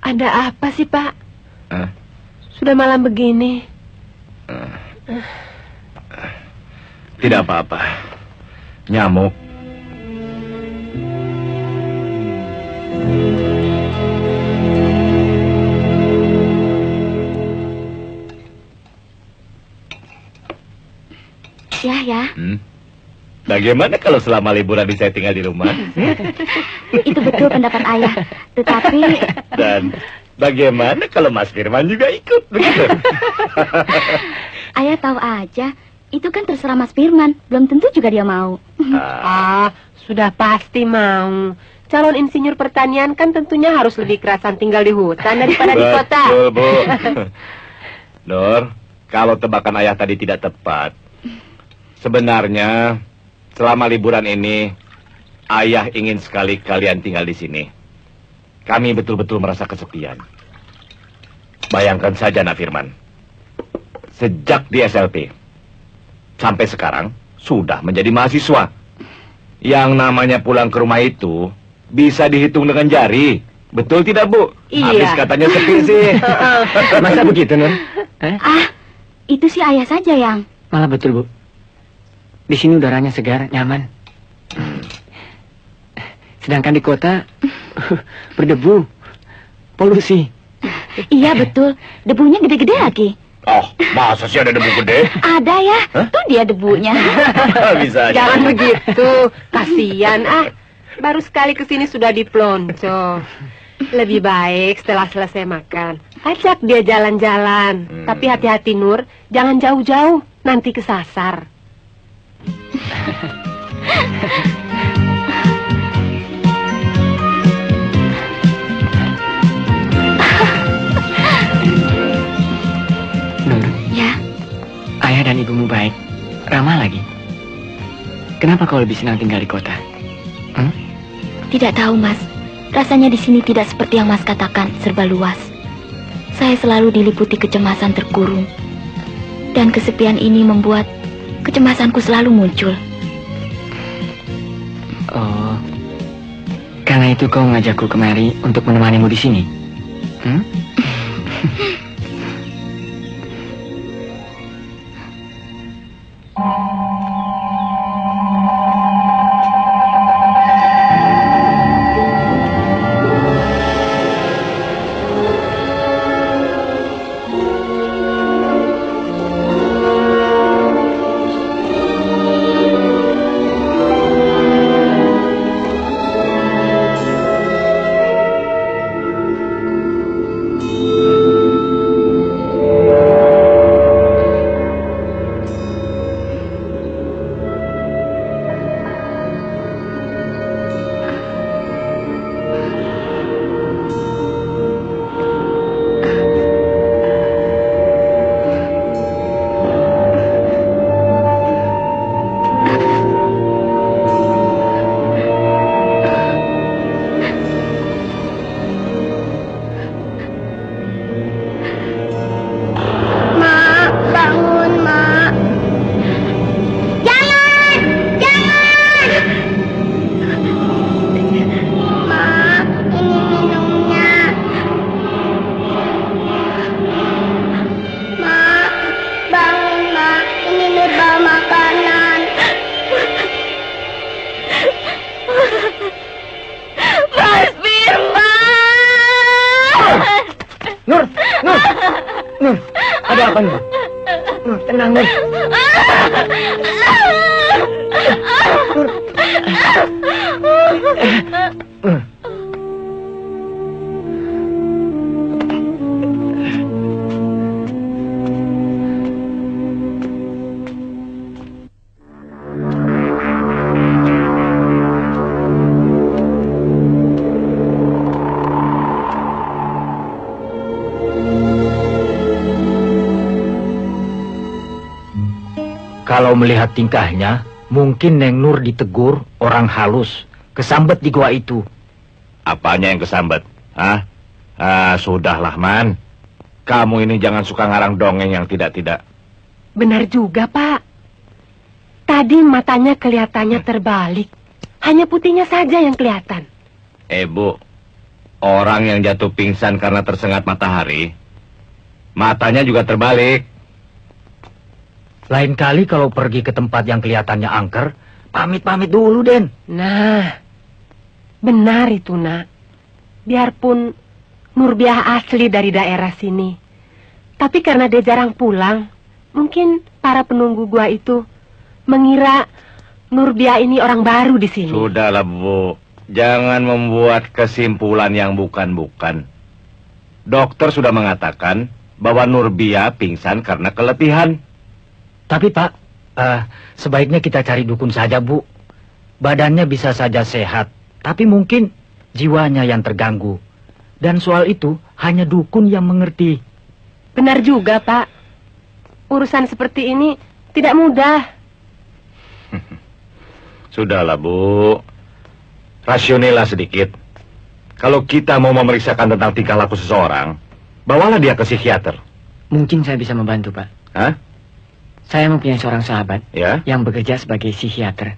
Ada apa sih, Pak? Hah? Sudah malam begini. Tidak apa-apa. Nyamuk. Ya. Bagaimana kalau selama liburan ini saya tinggal di rumah? Itu betul pendapat ayah. Tetapi Dan bagaimana kalau Mas Firman juga ikut? Begitu? ayah tahu aja. Itu kan terserah Mas Firman. Belum tentu juga dia mau. Sudah pasti mau. Calon insinyur pertanian kan tentunya harus lebih kerasan tinggal di hutan daripada di kota. Betul, Bu. Nur, kalau tebakan ayah tadi tidak tepat, sebenarnya selama liburan ini ayah ingin sekali kalian tinggal di sini. Kami betul-betul merasa kesepian. Bayangkan saja, Nak Firman. Sejak di SLP sampai sekarang sudah menjadi mahasiswa. Yang namanya pulang ke rumah itu bisa dihitung dengan jari. Betul tidak, Bu? Iya. Habis katanya sepi sih. Masa begitu, Nur? Itu sih ayah saja yang. Malah betul, Bu. Di sini udaranya segar, nyaman. Sedangkan di kota berdebu, polusi. Iya betul. Debunya gede-gede lagi. Oh, masa sih ada debu gede? Ada ya. Tuh dia debunya. Bisa aja. Jangan begitu. Kasihan, baru sekali kesini sudah diplonco. Lebih baik setelah selesai makan, ajak dia jalan-jalan. Tapi hati-hati, Nur. Jangan jauh-jauh, nanti kesasar. Nur, Ya, ayah dan ibumu baik, ramah lagi. Kenapa kau lebih senang tinggal di kota? tidak tahu Mas. Rasanya di sini tidak seperti yang Mas katakan, serba luas. Saya selalu diliputi kecemasan terkurung. Dan kesepian ini membuat kecemasanku selalu muncul. Oh, karena itu kau mengajakku kemari untuk menemanimu di sini. Ada apa nih? Tenang, Nur. Kalau melihat tingkahnya, mungkin Neng Nur ditegur orang halus, kesambet di gua itu. Apanya yang kesambet? Hah? Sudahlah, Man. Kamu ini jangan suka ngarang dongeng yang tidak-tidak. Benar juga, Pak. Tadi matanya kelihatannya terbalik. Hanya putihnya saja yang kelihatan. Bu, orang yang jatuh pingsan karena tersengat matahari, matanya juga terbalik. Lain kali kalau pergi ke tempat yang kelihatannya angker, pamit-pamit dulu, Den. Nah, benar itu, Nak. Biarpun Nurbiah asli dari daerah sini, tapi karena dia jarang pulang, mungkin para penunggu gua itu mengira Nurbiah ini orang baru di sini. Sudahlah, Bu. Jangan membuat kesimpulan yang bukan-bukan. Dokter sudah mengatakan bahwa Nurbiah pingsan karena keletihan. Tapi, Pak, sebaiknya kita cari dukun saja, Bu. Badannya bisa saja sehat, tapi mungkin jiwanya yang terganggu. Dan soal itu hanya dukun yang mengerti. Benar juga, Pak. Urusan seperti ini tidak mudah. Sudahlah, Bu. Rasionallah sedikit. Kalau kita mau memeriksakan tentang tingkah laku seseorang, bawalah dia ke psikiater. Mungkin saya bisa membantu, Pak. Hah? Saya mempunyai seorang sahabat Ya? yang bekerja sebagai psikiater.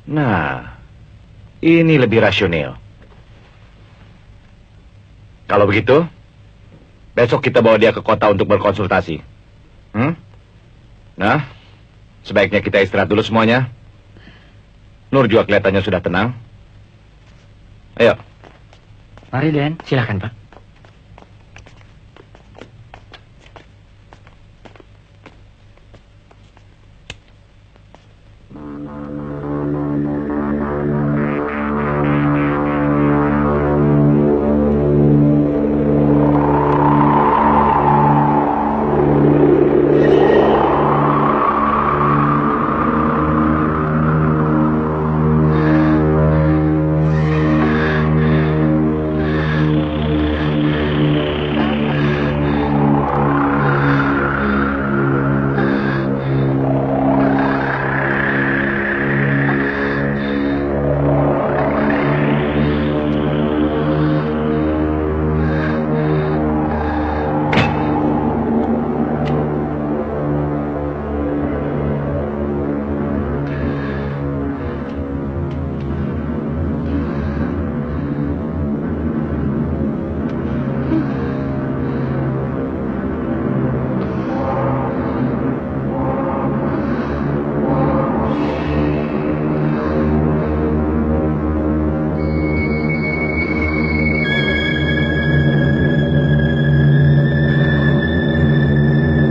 Nah, ini lebih rasional. Kalau begitu, besok kita bawa dia ke kota untuk berkonsultasi. Nah, sebaiknya kita istirahat dulu semuanya. Nur juga kelihatannya sudah tenang. Ayo. Mari, Den. Silakan, Pak.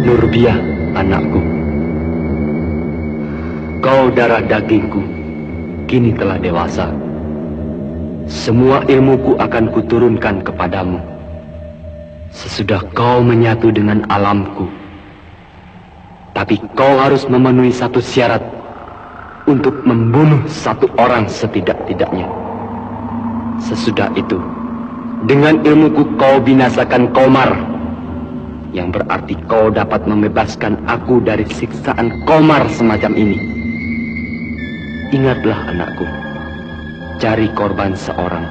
Nurbiah, anakku. Kau darah dagingku, kini telah dewasa. Semua ilmuku akan kuturunkan kepadamu. Sesudah kau menyatu dengan alamku. Tapi kau harus memenuhi satu syarat untuk membunuh satu orang setidak-tidaknya. Sesudah itu, dengan ilmuku kau binasakan Komar, yang berarti kau dapat membebaskan aku dari siksaan Komar semacam ini. Ingatlah, anakku, cari korban seorang,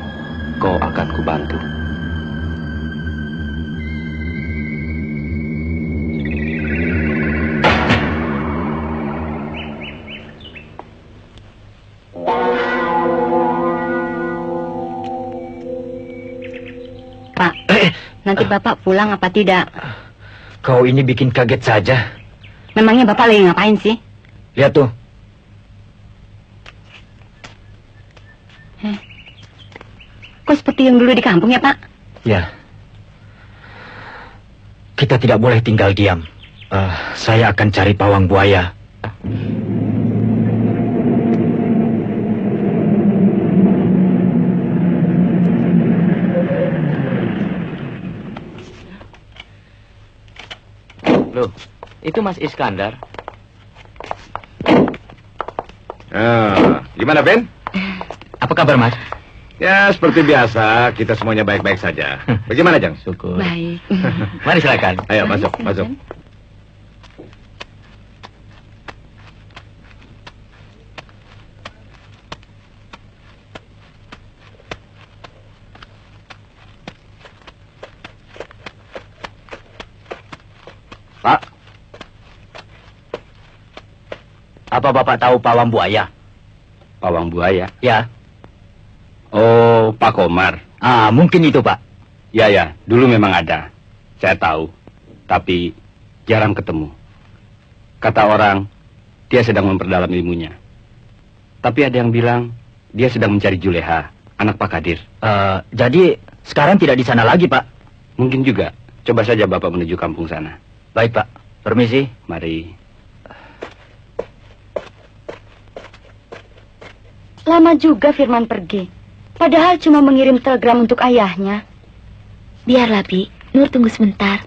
kau akan kubantu. Pak, nanti Bapak pulang apa tidak? Kau ini bikin kaget saja. Memangnya Bapak lagi ngapain sih? Lihat tuh. Kok seperti yang dulu di kampung ya, Pak? Ya. Kita tidak boleh tinggal diam. Saya akan cari pawang buaya. Loh, itu Mas Iskandar. Gimana, Ben? Apa kabar, Mas? Ya, seperti biasa, kita semuanya baik-baik saja. Bagaimana, Jang? Syukur. Baik. Mari silakan. Ayo, masuk, masuk. Pak. Apa Bapak tahu pawang buaya? Pawang buaya? Ya. Oh, Pak Komar. Ah, mungkin itu, Pak. Ya, dulu memang ada. Saya tahu. Tapi jarang ketemu. Kata orang, dia sedang memperdalam ilmunya. Tapi ada yang bilang, dia sedang mencari Juleha, anak Pak Kadir. Jadi sekarang tidak di sana lagi, Pak. Mungkin juga. Coba saja Bapak menuju kampung sana. Baik, Pak. Permisi. Mari. Lama juga Firman pergi. Padahal cuma mengirim telegram untuk ayahnya. Biarlah, Bi. Nur tunggu sebentar.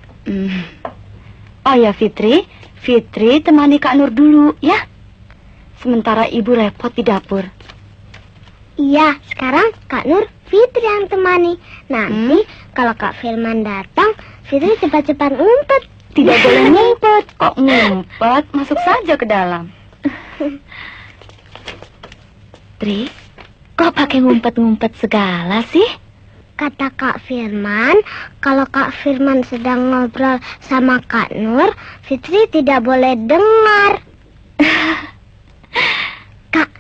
Oh ya, Fitri. Fitri temani Kak Nur dulu, ya. Sementara ibu repot di dapur. Iya, sekarang Kak Nur Fitri yang temani. Nanti kalau Kak Firman datang, Fitri cepat-cepat ngumpet. Tidak boleh ngumpet. Kok ngumpet? Masuk saja ke dalam. Tri, kok pakai ngumpet-ngumpet segala sih? Kata Kak Firman, kalau Kak Firman sedang ngobrol sama Kak Nur, Fitri tidak boleh dengar. Kak,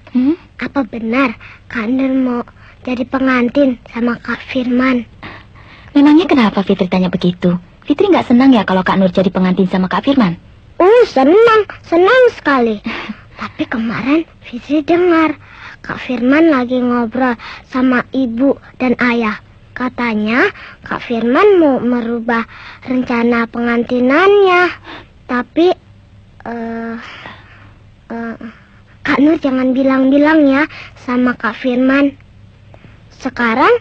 apa benar Kak Nur mau jadi pengantin sama Kak Firman? Memangnya kenapa Fitri tanya begitu? Fitri nggak senang ya kalau Kak Nur jadi pengantin sama Kak Firman? Senang sekali. Tapi kemarin Fitri dengar Kak Firman lagi ngobrol sama ibu dan ayah. Katanya Kak Firman mau merubah rencana pengantinannya. Tapi Kak Nur jangan bilang-bilang ya sama Kak Firman. Sekarang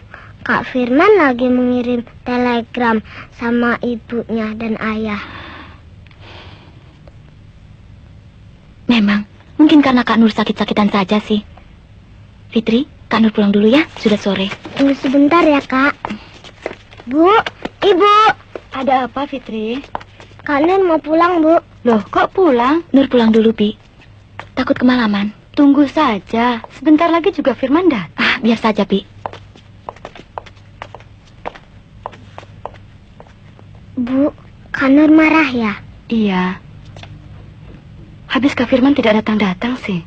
Kak Firman lagi mengirim telegram sama ibunya dan ayah. Memang, mungkin karena Kak Nur sakit-sakitan saja sih. Fitri, Kak Nur pulang dulu ya, sudah sore. Tunggu sebentar ya, Kak. Bu, Ibu. Ada apa, Fitri? Kak Nur mau pulang, Bu. Loh, kok pulang? Nur pulang dulu, Bi. Takut kemalaman. Tunggu saja, sebentar lagi juga Firman datang. Biar saja, Bi. Bu, Kak Nur marah ya? Iya. Habis Kak Firman tidak datang-datang sih.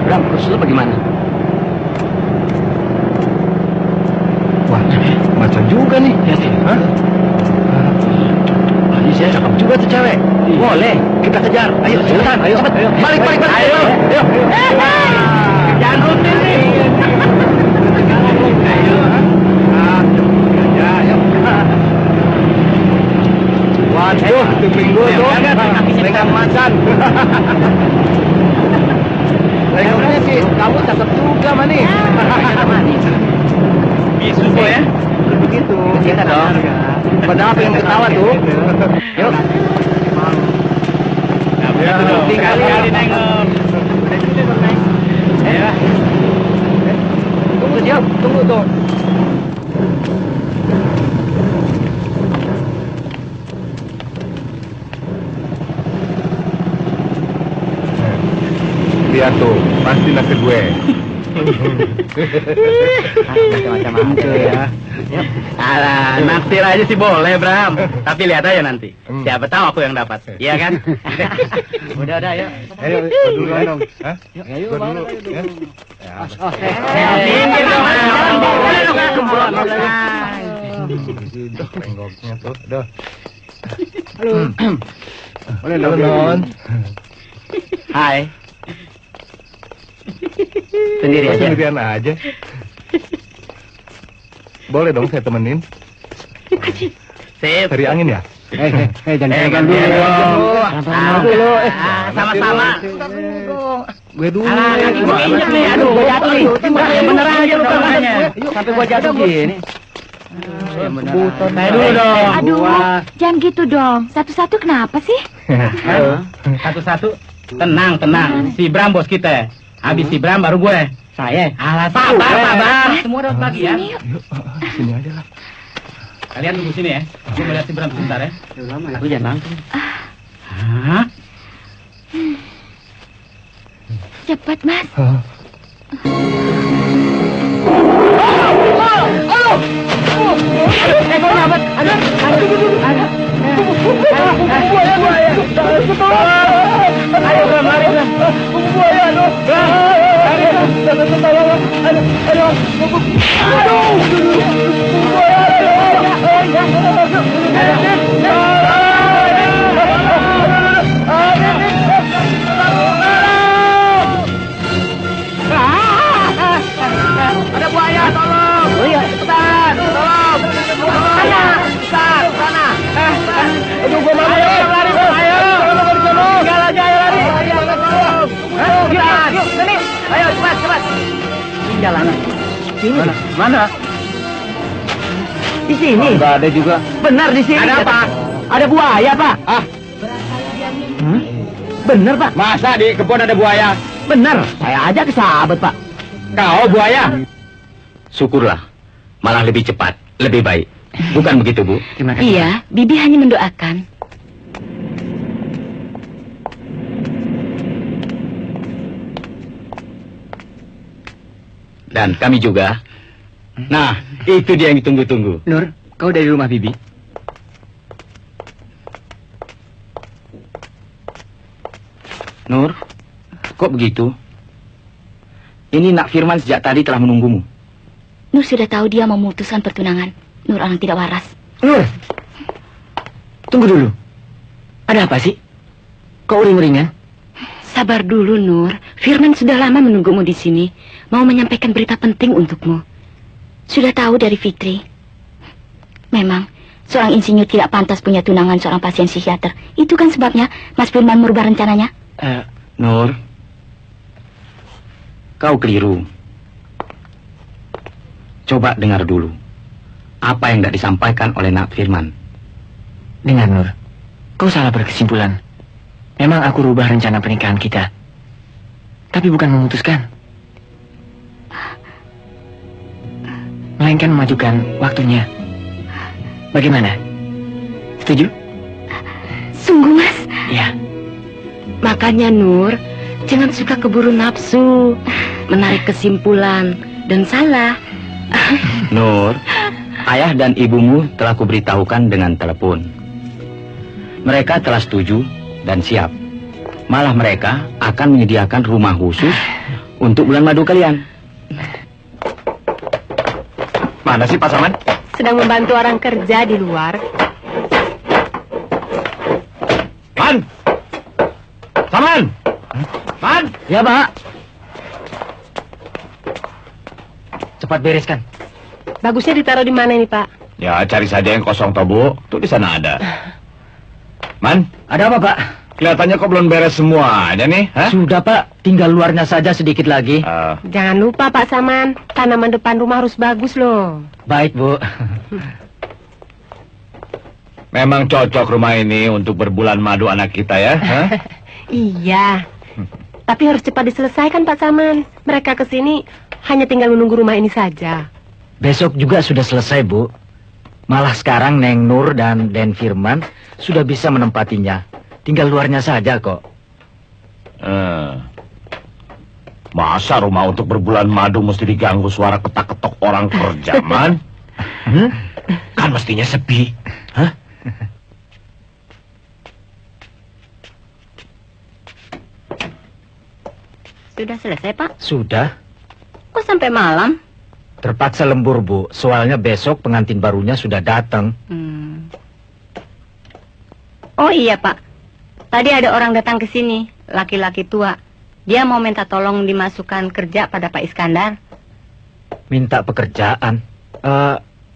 Bram, kursus lu bagaimana? Wah, macam juga nih. Lihat ini. Hah? Cakep juga tuh cewek. Boleh, kita kejar. Ayo, cepetan. Ayo, cepet. Balik. Ayo. Jangan rutin nih. Ayo. Ayo. Waduh, itu minggu tuh. Dengan macan. Tengoknya sih, kamu cakep juga, Mani. Bisu ya? Begitu. Kita dong. Padahal pengen ketawa tuh. Yuk. Ya, Kali-kali nengok. Ayo. Tunggu, siap. Tunggu tuh. Lihat tuh, pasti naksir gue. Macam-macam aja ya. Alah, naksir aja sih boleh, Bram. Tapi lihat aja nanti. Siapa tahu aku yang dapat. Iya kan? Udah, yuk. Ayo, duluan dong. Hah? Ayo, Gua dulu. Ya. Minggir dong. Tenggoknya tuh. Aduh. Boleh Halo, Non. Hai. Sendiri aja. Sendirian aja. Boleh dong saya temenin. Sip. Cari angin ya? Jangan pegang dulu. Dulu. Sama-sama. Gue dulu. Alah, kaki gua injek nih. Aduh, gua jatuh nih. Yang bener aja lu tangannya. Sampai gua jatuh gini. Saya dulu dong. Aduh, jangan gitu dong. Satu-satu kenapa sih? Satu-satu. Tenang. Si Bram bos kita. Habis si Bram baru gue. Saya. Alah, sabar. Semua dapat bagian. Sini yuk. Sini aja lah. Kalian tunggu sini ya. Gue melihat si Bram sebentar ya. Aku jangan langsung. Hah? cepat, Mas. Ada buaya, tolong! Buaya, cepetan! Tolong! Sana! Cepetan! Sana! Aduh, gua mau ayo! Lari, ayo! Tinggal aja, ayo lari! Ayo, tolong! Cepetan! Yuk, sini! Ayo, cepat, cepat! Jalan. Sini. Mana? Di sini. Enggak ada juga. Benar di sini. Ada apa? Ada buaya, Pak. Ah. Benar, Pak. Masa di kebun ada buaya? Benar. Saya aja kesabet, Pak. Kau buaya? Syukurlah, malah lebih cepat, lebih baik. Bukan begitu, Bu? Iya, Bibi hanya mendoakan. Dan kami juga. Nah, itu dia yang ditunggu-tunggu. Nur, kau dari rumah Bibi? Nur, kok begitu? Ini Nak Firman sejak tadi telah menunggumu. Nur sudah tahu dia memutuskan pertunangan. Nur orang tidak waras. Nur, tunggu dulu. Ada apa sih? Kau uring-uringan? Sabar dulu, Nur. Firman sudah lama menunggumu di sini. Mau menyampaikan berita penting untukmu. Sudah tahu dari Fitri. Memang, seorang insinyur tidak pantas punya tunangan seorang pasien psikiater. Itu kan sebabnya Mas Firman merubah rencananya. Nur, kau keliru. Coba dengar dulu apa yang tidak disampaikan oleh Nak Firman. Dengar, Nur. Kau salah berkesimpulan. Memang aku rubah rencana pernikahan kita. Tapi bukan memutuskan. Melainkan memajukan waktunya. Bagaimana? Setuju? Sungguh, Mas? Ya. Makanya, Nur, jangan suka keburu nafsu, menarik kesimpulan, dan salah. Nur, ayah dan ibumu telah kuberitahukan dengan telepon. Mereka telah setuju dan siap. Malah mereka akan menyediakan rumah khusus untuk bulan madu kalian. Mana sih Pak Saman? Sedang membantu orang kerja di luar. Man! Saman! Man! Ya, Pak. Cepat bereskan. Bagusnya ditaruh di mana ini, Pak? Ya, cari saja yang kosong, toh, Bu. Tuh di sana ada. Man? Ada apa, Pak? Kelihatannya kok belum beres semuanya nih, hah? Sudah, Pak. Tinggal luarnya saja sedikit lagi. Jangan lupa, Pak Saman. Tanaman depan rumah harus bagus loh. Baik, Bu. Memang cocok rumah ini untuk berbulan madu anak kita ya, hah? Iya. Tapi harus cepat diselesaikan, Pak Saman. Mereka kesini hanya tinggal menunggu rumah ini saja. Besok juga sudah selesai, Bu. Malah sekarang Neng Nur dan Den Firman sudah bisa menempatinya. Tinggal luarnya saja kok. Masa rumah untuk berbulan madu mesti diganggu suara ketak-ketok orang kerja, Man? Kan mestinya sepi. Hah? Sudah selesai, Pak? Sudah. Kok sampai malam? Terpaksa lembur, Bu. Soalnya besok pengantin barunya sudah datang. Oh iya, Pak. Tadi ada orang datang ke sini, laki-laki tua. Dia mau minta tolong dimasukkan kerja pada Pak Iskandar. Minta pekerjaan?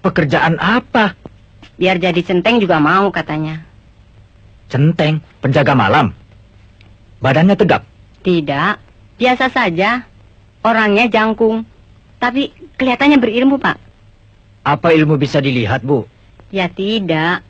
Pekerjaan apa? Biar jadi centeng juga mau katanya. Centeng? Penjaga malam? Badannya tegap? Tidak, biasa saja. Orangnya jangkung. Tapi kelihatannya berilmu, Pak. Apa ilmu bisa dilihat, Bu? Ya tidak.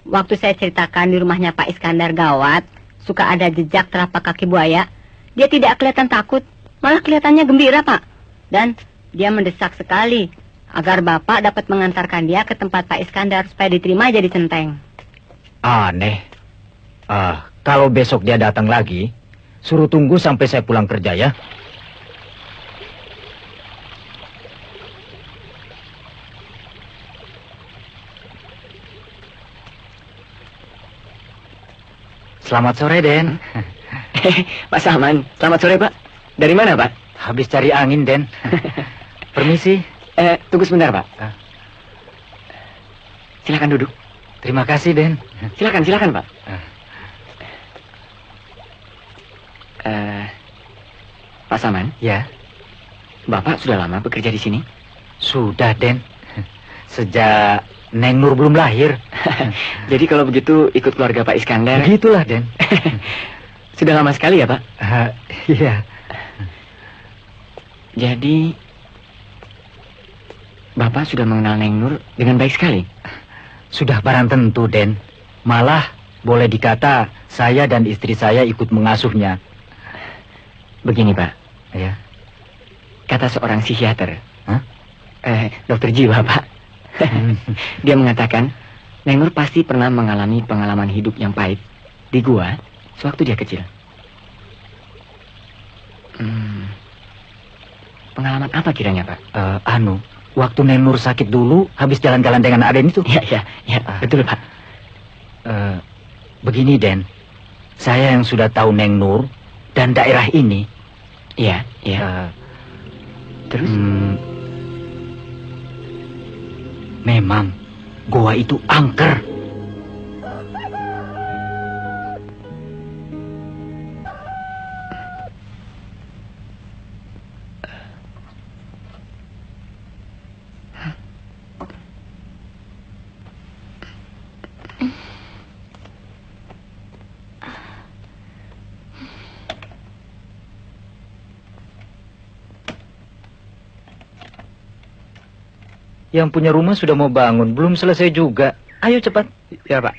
Waktu saya ceritakan di rumahnya Pak Iskandar gawat, suka ada jejak telapak kaki buaya, dia tidak kelihatan takut, malah kelihatannya gembira, Pak. Dan dia mendesak sekali agar Bapak dapat mengantarkan dia ke tempat Pak Iskandar supaya diterima jadi centeng. Aneh. Kalau besok dia datang lagi, Suruh tunggu sampai saya pulang kerja ya. Selamat sore, Den. Pak Saman, selamat sore, Pak. Dari mana, Pak? Habis cari angin, Den. Permisi. Tunggu sebentar, Pak. Silakan duduk. Terima kasih, Den. Silakan, Pak. Pak Saman? Ya. Bapak sudah lama bekerja di sini? Sudah, Den. Sejak Neng Nur belum lahir. Jadi kalau begitu ikut keluarga Pak Iskandar. Begitulah, Den. Sudah lama sekali ya, Pak? Iya. Jadi Bapak sudah mengenal Neng Nur dengan baik sekali? Sudah barang tentu, Den. Malah boleh dikata saya dan istri saya ikut mengasuhnya. Begini, Pak. Ya. Kata seorang psikiater. Dokter jiwa, Pak. Dia mengatakan Neng Nur pasti pernah mengalami pengalaman hidup yang pahit di gua sewaktu dia kecil. Pengalaman apa kiranya, Pak? Waktu Neng Nur sakit dulu, habis jalan-jalan dengan Aden itu. Ya, betul, Pak. Begini, Den. Saya yang sudah tahu Neng Nur dan daerah ini. Iya. Terus? Memang goa itu angker. Yang punya rumah sudah mau bangun, belum selesai juga. Ayo cepat. Ya, Pak.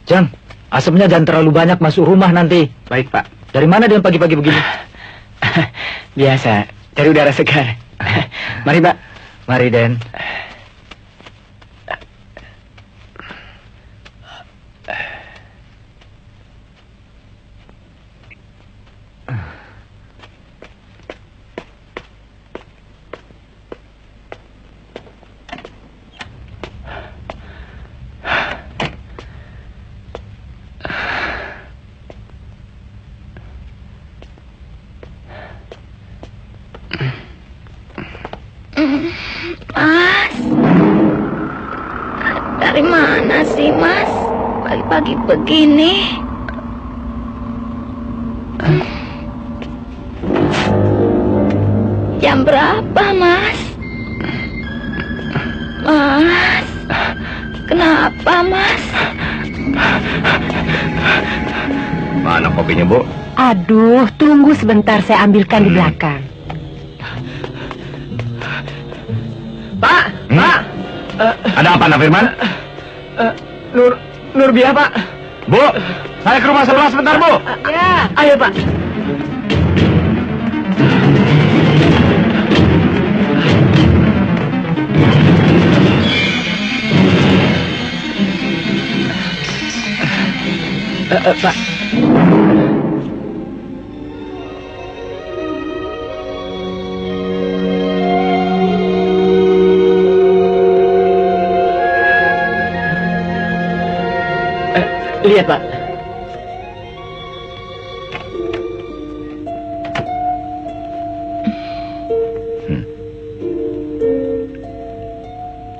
Jang, asapnya jangan terlalu banyak masuk rumah nanti. Baik, Pak. Dari mana dia pagi-pagi begini? Biasa, cari udara segar. Mari, Pak. Mari, Den. Mas, dari mana sih Mas? Pagi-pagi begini. Jam berapa Mas? Mas, kenapa Mas? Mana kopinya, Bu? Aduh, tunggu sebentar, saya ambilkan di belakang. Pak, Pak. Ada apa, Nak Firman? Nurbiah, Pak. Bu, saya ke rumah sebelah sebentar, Bu. Ya. Ayo, Pak. Pak. Lihat, Pak.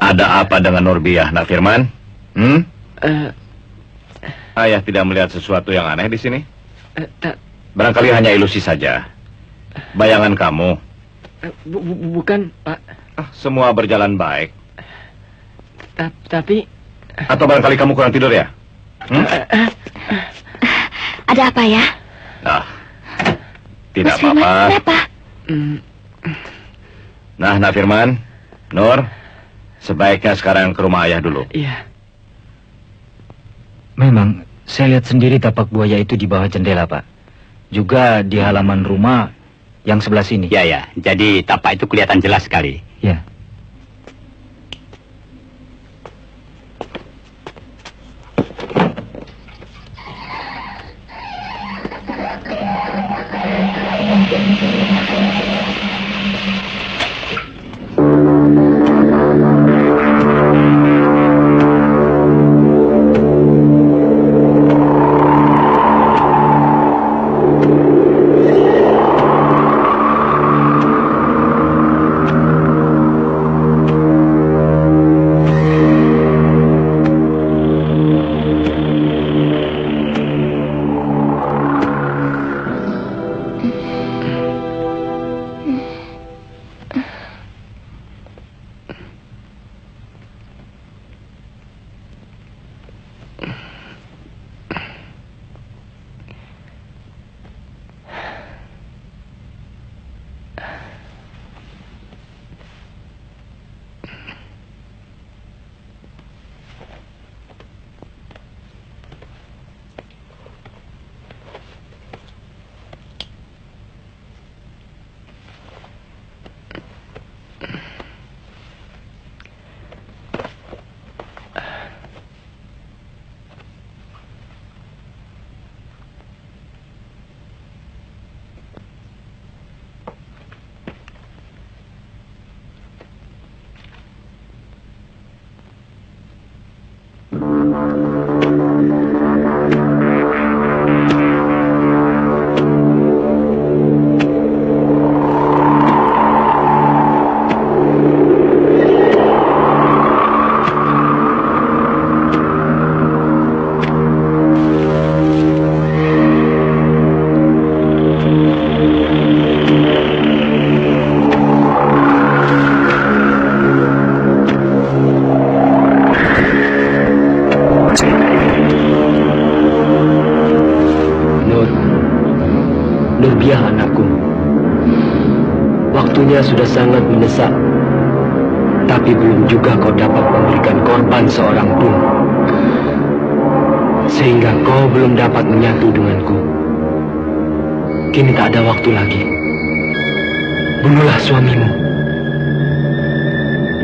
Ada apa dengan Nurbiah, Nak Firman? Ayah tidak melihat sesuatu yang aneh di sini. Barangkali hanya ilusi saja. Bayangan kamu. Bukan, Pak. Semua berjalan baik. Tapi... Atau barangkali kamu kurang tidur ya? Ada apa ya? Tidak Mas Firman, apa-apa. kenapa? Nah, Nak Firman, Nur, sebaiknya sekarang ke rumah ayah dulu. Iya. Memang, saya lihat sendiri tapak buaya itu di bawah jendela, Pak. Juga di halaman rumah yang sebelah sini. Ya, jadi tapak itu kelihatan jelas sekali. Ya. Nurbiah anakku, waktunya sudah sangat mendesak. Tapi belum juga kau dapat memberikan korban seorang pun. sehingga kau belum dapat menyatu denganku. Kini tak ada waktu lagi. Bunuhlah suamimu.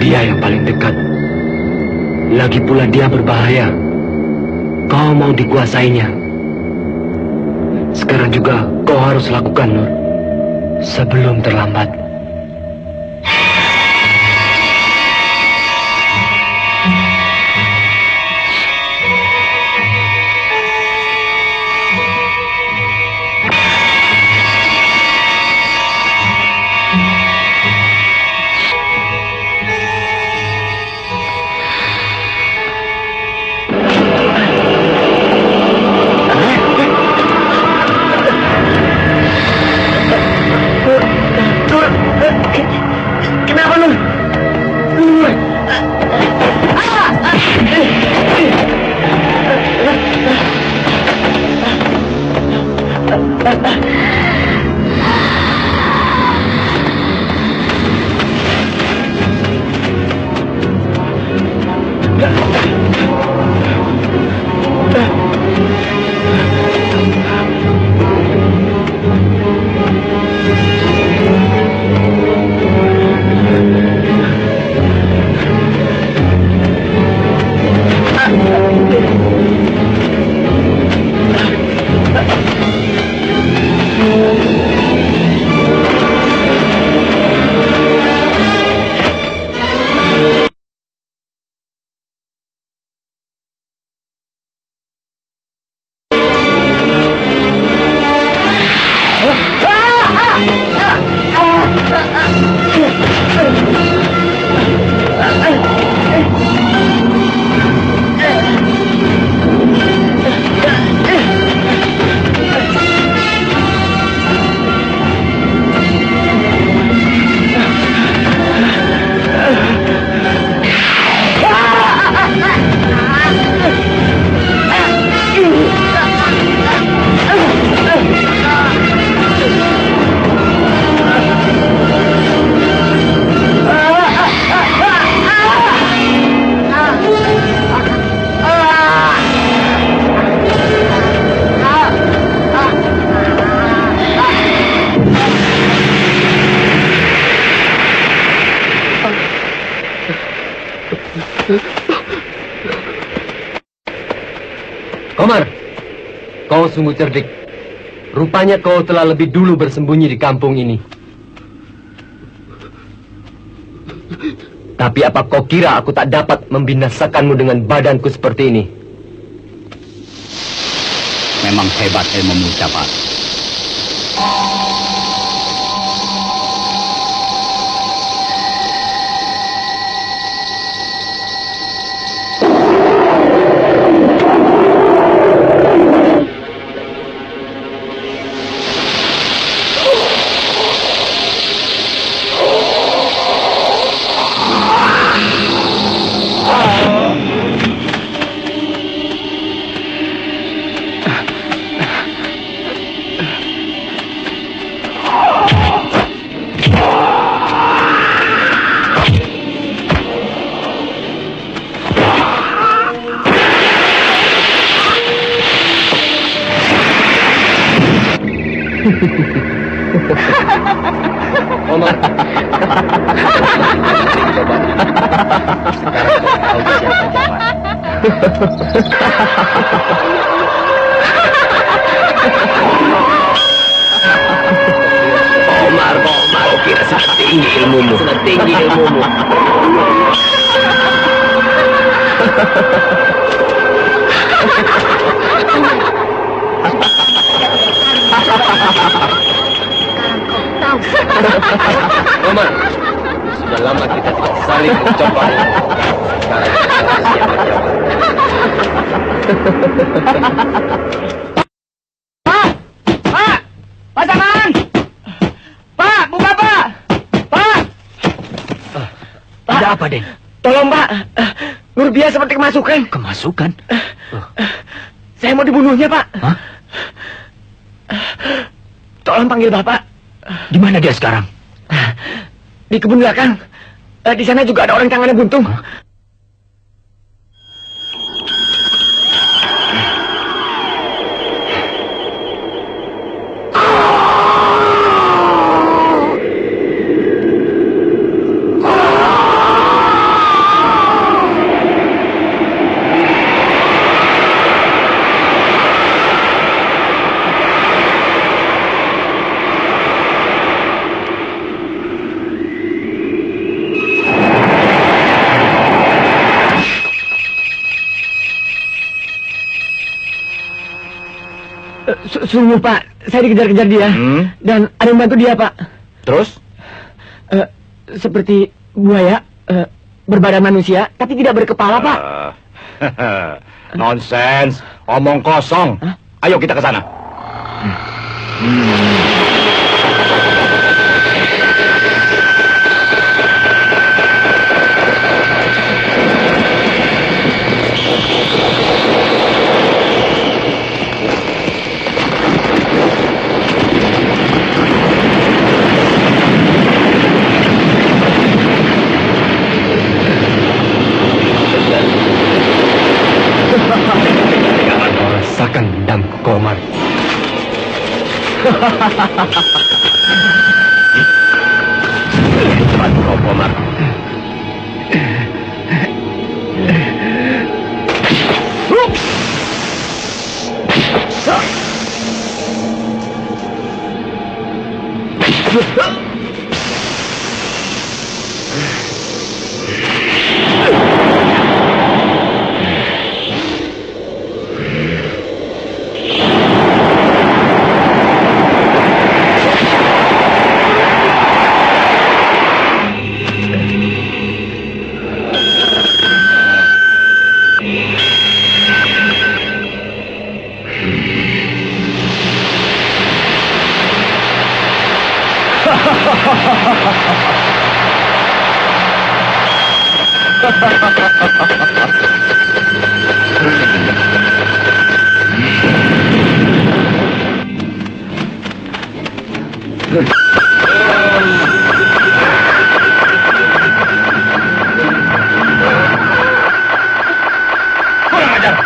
Dia yang paling dekat. Lagi pula dia berbahaya. Kau mau dikuasainya. Sekarang juga kau harus lakukan, Nur, sebelum terlambat. Kenapa, Nur? Nur! Komar, kau sungguh cerdik. Rupanya kau telah lebih dulu bersembunyi di kampung ini. Tapi apa kau kira aku tak dapat membinasakanmu dengan badanku seperti ini? Memang hebat ilmumu, Capat. Omar. Sekarang kau tahu siapa Jawa. Omar, kau kira sudah tinggi ilmumu. Sudah tinggi ilmumu. Omar, sudah lama kita tidak saling mencoba. Sekarang kita tahu siapa Jawa. Pak! Pasangan! Pak! Buka, Pak! Pak! Ada apa, Den? Tolong, Pak. Nurbia seperti kemasukan. Kemasukan? Saya mau dibunuhnya, Pak. Hah? Tolong panggil Bapak. Di mana dia sekarang? Di kebun belakang. Di sana juga ada orang tangannya buntung. Sungguh Pak, saya dikejar-kejar dia. Dan ada yang bantu dia Pak. Terus? Seperti buaya, berbadan manusia, tapi tidak berkepala Pak. Nonsens, omong kosong. Ayo kita ke sana. Rasakan dendam Komar. Cepat kau Komar.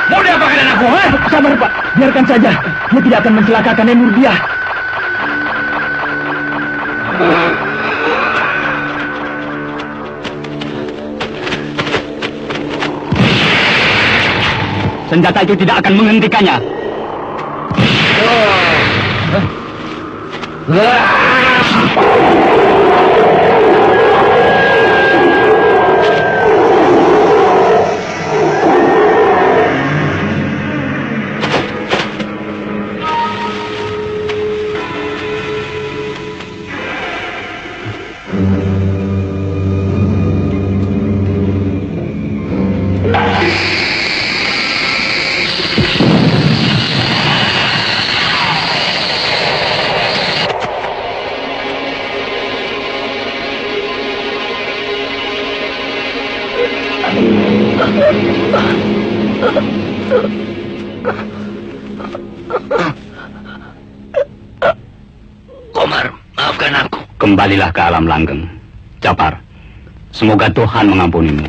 Mau diapakan anakku, ha? Sabar Pak, biarkan saja. Dia tidak akan mencelakakan Nurbiah. Senjata itu tidak akan menghentikannya. Komar, maafkan aku. Kembalilah ke alam langgeng. Japar, semoga Tuhan mengampunimu.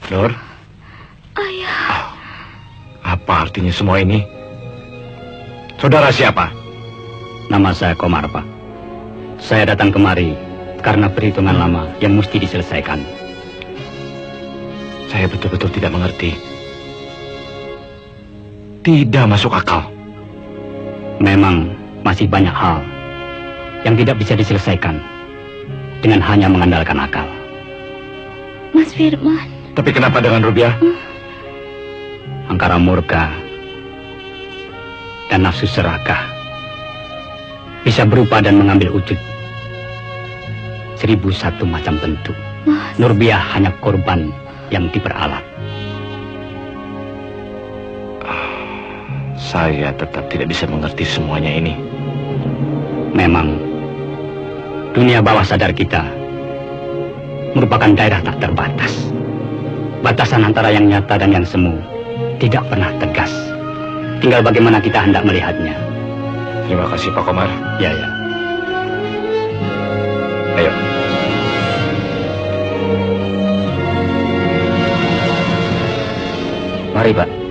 Nur, Ayah. apa artinya semua ini? Saudara siapa? Nama saya Komar, Pak. Saya datang kemari karena perhitungan lama yang mesti diselesaikan. Saya betul-betul tidak mengerti. Tidak masuk akal. Memang masih banyak hal yang tidak bisa diselesaikan dengan hanya mengandalkan akal. Mas Firman. Tapi kenapa dengan Rubiah? Angkara murka dan nafsu serakah bisa berubah dan mengambil wujud 1001 macam bentuk. Nurbiah hanya korban yang diperalat. Saya tetap tidak bisa mengerti semuanya ini. Memang dunia bawah sadar kita merupakan daerah tak terbatas. Batasan antara yang nyata dan yang semu tidak pernah tegas. Tinggal bagaimana kita hendak melihatnya. Terima kasih Pak Komar. Ya, ya. Ayo. Mari Pak.